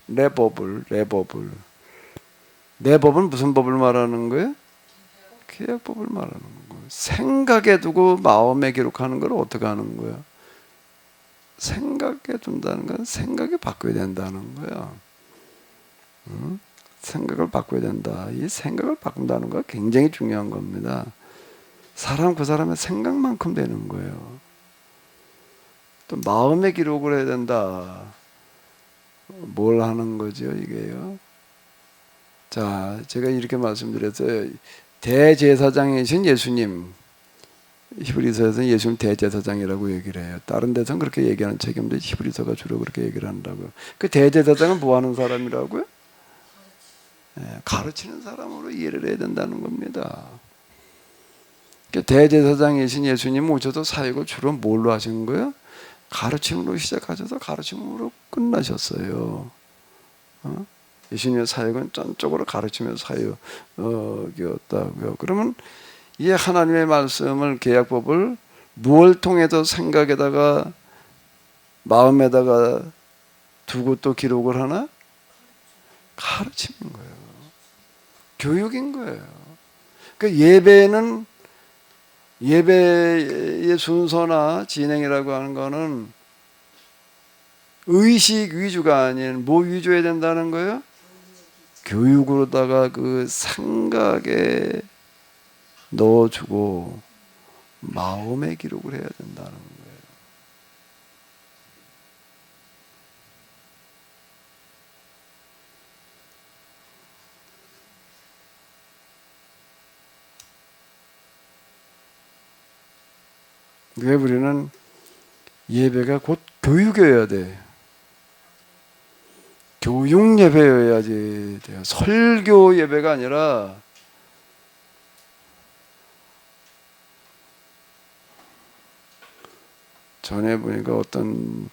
내 법은 무슨 법을 말하는 거예요? 계약법을 말하는 거예요. 생각에 두고 마음에 기록하는 걸 어떻게 하는 거예요? 생각에 둔다는 건 생각이 바뀌어야 된다는 거예요. 생각을 바꿔야 된다. 이 생각을 바꾼다는 거 굉장히 중요한 겁니다. 사람 그 사람의 생각만큼 되는 거예요. 또 마음에 기록을 해야 된다. 뭘 하는 거죠, 이게요? 자, 제가 이렇게 말씀드렸어요. 대제사장이신 예수님, 히브리서에서는 예수님 대제사장이라고 얘기를 해요. 다른 데서는 그렇게 얘기하는 책이 없는데 히브리서가 주로 그렇게 얘기를 한다고요. 그 대제사장은 뭐 하는 사람이라고요? 가르치는 사람으로 이해를 해야 된다는 겁니다. 대제사장이신 예수님 오셔서 사역을 주로 뭘로 하신 거예요? 가르침으로 시작하셔서 가르침으로 끝나셨어요. 예수님의 사역은 전적으로 가르치며 사역이었다고요. 그러면 이 하나님의 말씀을 계약법을 무엇을 통해서 생각에다가 마음에다가 두고 또 기록을 하나? 가르치는 거예요. 교육인 거예요. 그 예배의 순서나 진행이라고 하는 거는 의식 위주가 아닌 뭐 위주해야 된다는 거예요? 교육으로다가 그 생각에 넣어주고 마음에 기록을 해야 된다는 거예요. 왜 우리는 예배가 곧 교육이어야 돼. 교육 예배여야지 돼요. 설교 예배가 아니라 전에 보니까 어떤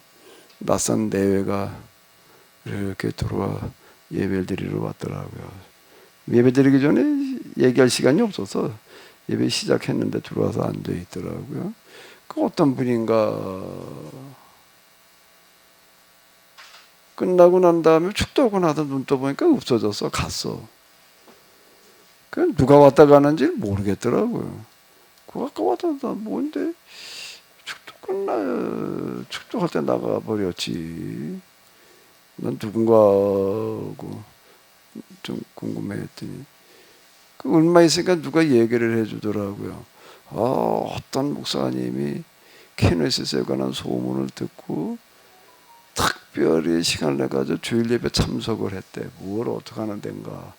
낯선 내외가 이렇게 들어와 예배를 드리러 왔더라고요. 예배 드리기 전에 얘기할 시간이 없어서 예배 시작했는데 들어와서 앉아 있더라고요. 그 어떤 분인가 끝나고 난 다음에 축도하고 나서 눈 떠보니까 없어졌어. 갔어. 그 누가 왔다 가는지 모르겠더라고요. 그 아까 왔다 뭔데 축도 끝나요. 축도할 때 나가버렸지. 난 누군가 하고 좀 궁금해했더니 그 얼마 있으니까 누가 얘기를 해주더라고요. 어떤 목사님이 키네시스에 관한 소문을 듣고 특별히 시간을 내가지고 주일 예배 참석을 했대. 뭘 어떻게 하는 데인가.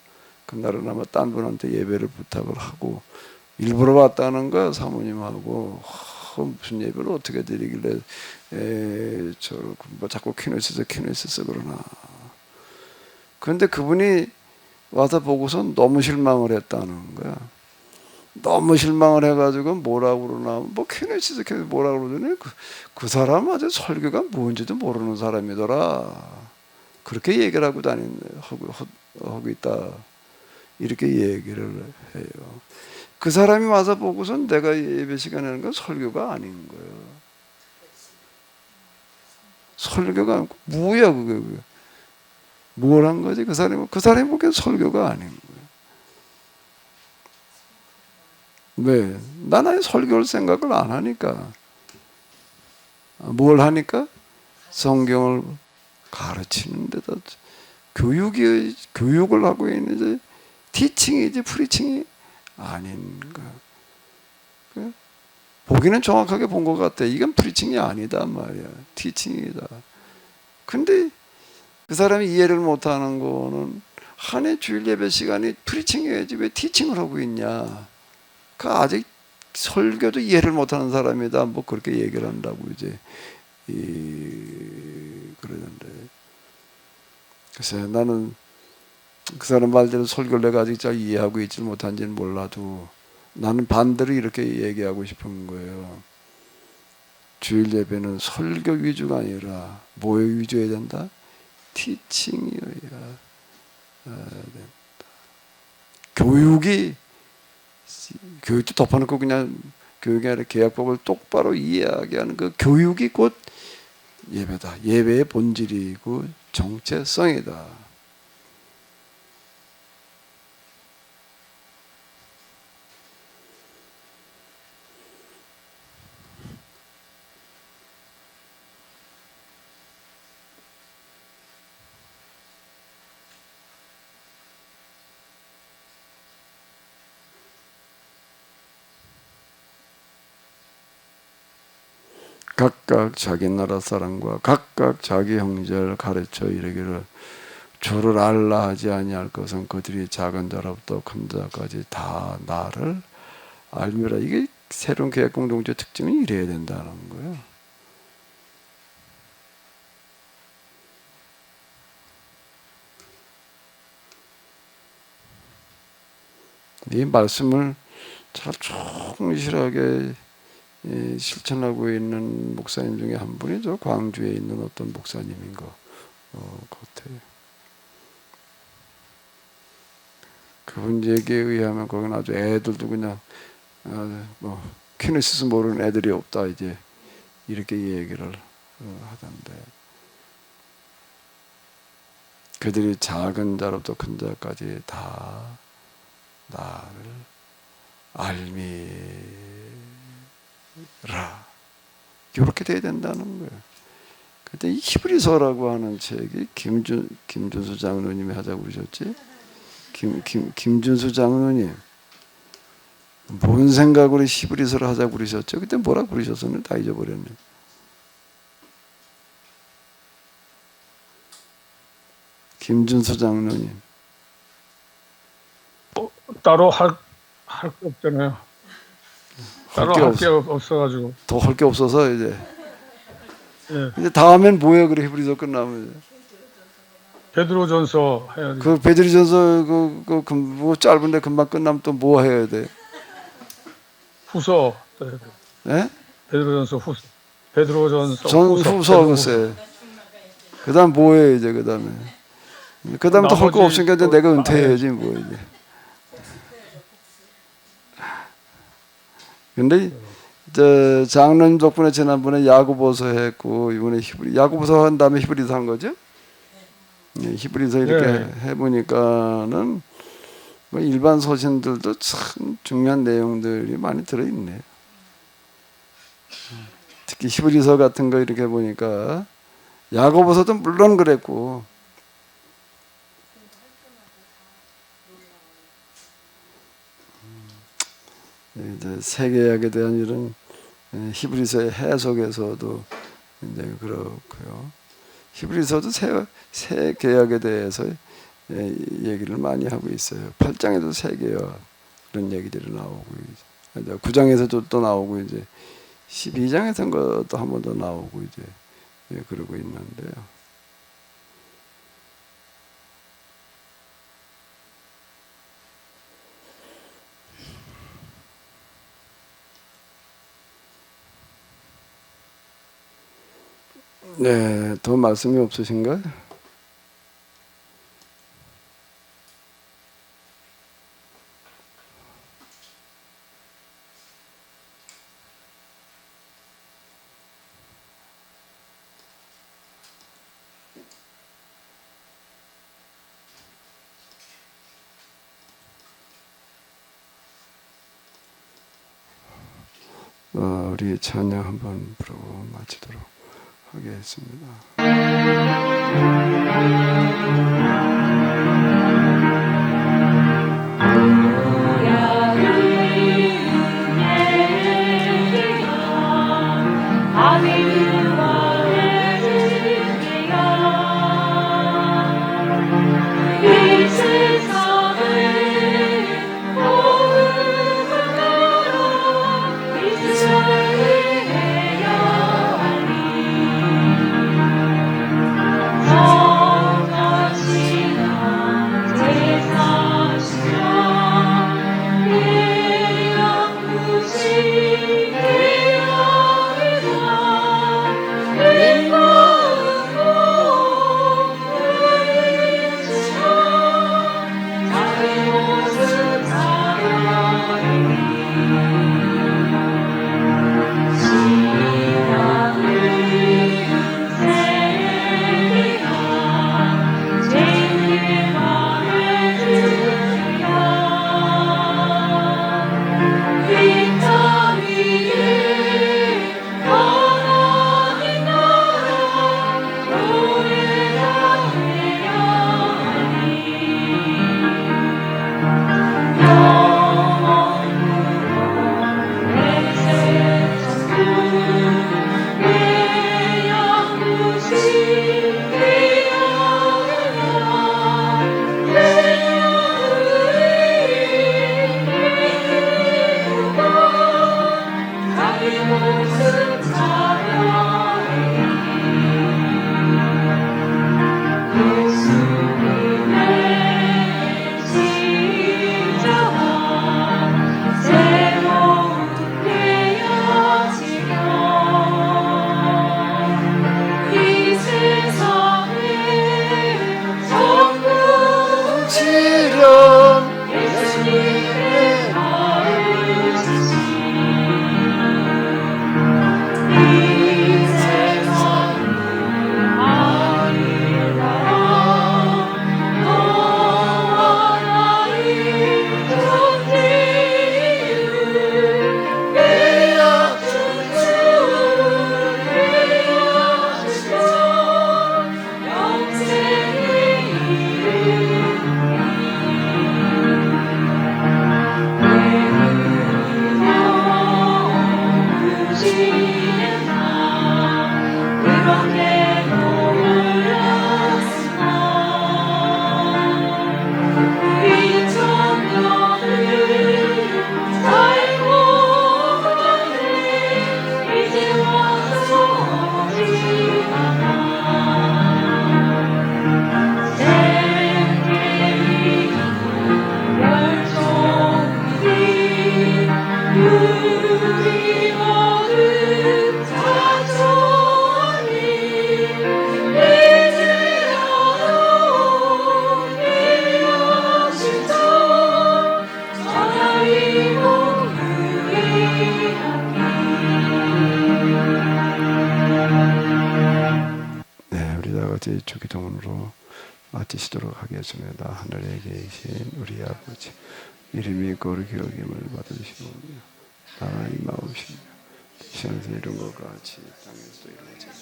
그날은 아마 딴 분한테 예배를 부탁을 하고 일부러 왔다는 거야. 사모님하고 무슨 예배를 어떻게 드리길래 뭐 자꾸 키네시스 그러나. 그런데 그분이 와서 보고서 너무 실망을 했다는 거야. 너무 실망을 해가지고 뭐라고 그러나 뭐 키네시스 뭐라고 그러더니 그 사람 아주 설교가 뭔지도 모르는 사람이더라. 그렇게 얘기를 하고 하고 있다. 이렇게 얘기를 해요. 그 사람이 와서 보고선 내가 예배 시간에 하는 건 설교가 아닌 거예요. 설교가 아니고 뭐야 그게. 뭘 한 거지? 그 사람이 보기엔 설교가 아닌 거예요. 왜? 난 아예 설교를 생각을 안 하니까. 뭘 하니까? 성경을 가르치는 데다 교육을 하고 있는지 티칭이지 프리칭이 아닌 거야. 보기는 정확하게 본 것 같아. 이건 프리칭이 아니다 말이야. 티칭이다. 근데 그 사람이 이해를 못하는 거는 한 해 주일 예배 시간이 프리칭해야지 왜 티칭을 하고 있냐. 그 아직 설교도 이해를 못하는 사람이다. 뭐 그렇게 얘기를 한다고 이제 그러는데. 글쎄 나는 그 사람 말대로 설교를 내가 아직 잘 이해하고 있지 못한지는 몰라도 나는 반대로 이렇게 얘기하고 싶은 거예요. 주일 예배는 설교 위주가 아니라 뭐에 위주해야 된다? 티칭이어야 된다. 교육도 덮어놓고 그냥 교육이 아니라 계약법을 똑바로 이해하게 하는 그 교육이 곧 예배다. 예배의 본질이고 정체성이다. 각각 자기 나라 사람과 각각 자기 형제를 가르쳐 이르기를 주를 알라 하지 아니할 것은 그들이 작은 자로부터 큰 자까지 다 나를 알미라. 이게 새로운 계약 공동체 특징은 이래야 된다는 거예요. 이 말씀을 잘 충실하게 실천하고 있는 목사님 중에 한 분이 저 광주에 있는 어떤 목사님인 것 같아요. 그분 얘기에 의하면 거기는 아주 애들도 그냥 뭐 키네시스 모르는 애들이 없다 이제 이렇게 얘기를 하던데, 그들이 작은 자로부터 큰 자까지 다 나를 알미라. 이렇게 돼야 된다는 거예요. 그때 이 히브리서라고 하는 책이 김준수 장로님이 하자고 그러셨지? 김준수 장로님 뭔 생각으로 히브리서를 하자고 그러셨죠? 그때 뭐라고 그러셨었는데 다 잊어버렸네. 김준수 장로님. 따로 할 게 없잖아요. 따로 할 게 없어가지고. 더 할 게 없어서 이제 예. 이제 다음엔 뭐예요? 그래 히브리서 끝나면 베드로전서 해야 돼. 그 베드로전서 뭐 짧은데 금방 끝나면 또 뭐 해야 돼? 후서 해야 돼. 예? 베드로전서 후서. 베드로전서 전 후서. 후서 글쎄. 그다음 뭐해 이제 그다음에 또 할 거 나머지 없으니까 이제 또 내가 은퇴해야지 뭐 이제. 근데 저 장로님 덕분에 지난번에 야고보서 했고 이번에 야고보서 한 다음에 히브리서 한 거죠? 네, 히브리서 이렇게 네. 해보니까는 뭐 일반 서신들도 참 중요한 내용들이 많이 들어있네요. 특히 히브리서 같은 거 이렇게 보니까 야고보서도 물론 그랬고 이제 세계약에 대한 이런 히브리서의 해석에서도 이제 그렇고요. 히브리서도 새 계약에 대해서 얘기를 많이 하고 있어요. 8장에도 새 계약 그런 얘기들이 나오고 이제 9장에서도 또 나오고 이제 12장에서 것도 한 번 더 나오고 이제 그러고 있는데요. 네, 더 말씀이 없으신가요? 우리 찬양 한번 부르고 마치도록 하겠습니다. 주기도문으로 마치시도록 하겠습니다. 하늘에 계신 우리 아버지, 이름이 거룩히 여김을 받으시오며 나라가 임하옵시며 시간에서 이룬 것 같이 땅에서도 이루어지리라.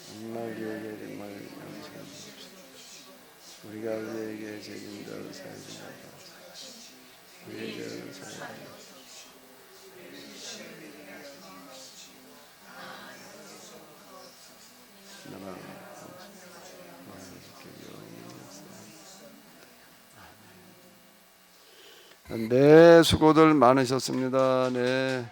정말 기억에 정말 양성합시다. 우리가 우리에게 죄진 자를 사하지 말라. 우리의 죄를 사하지 네, 수고들 많으셨습니다. 네.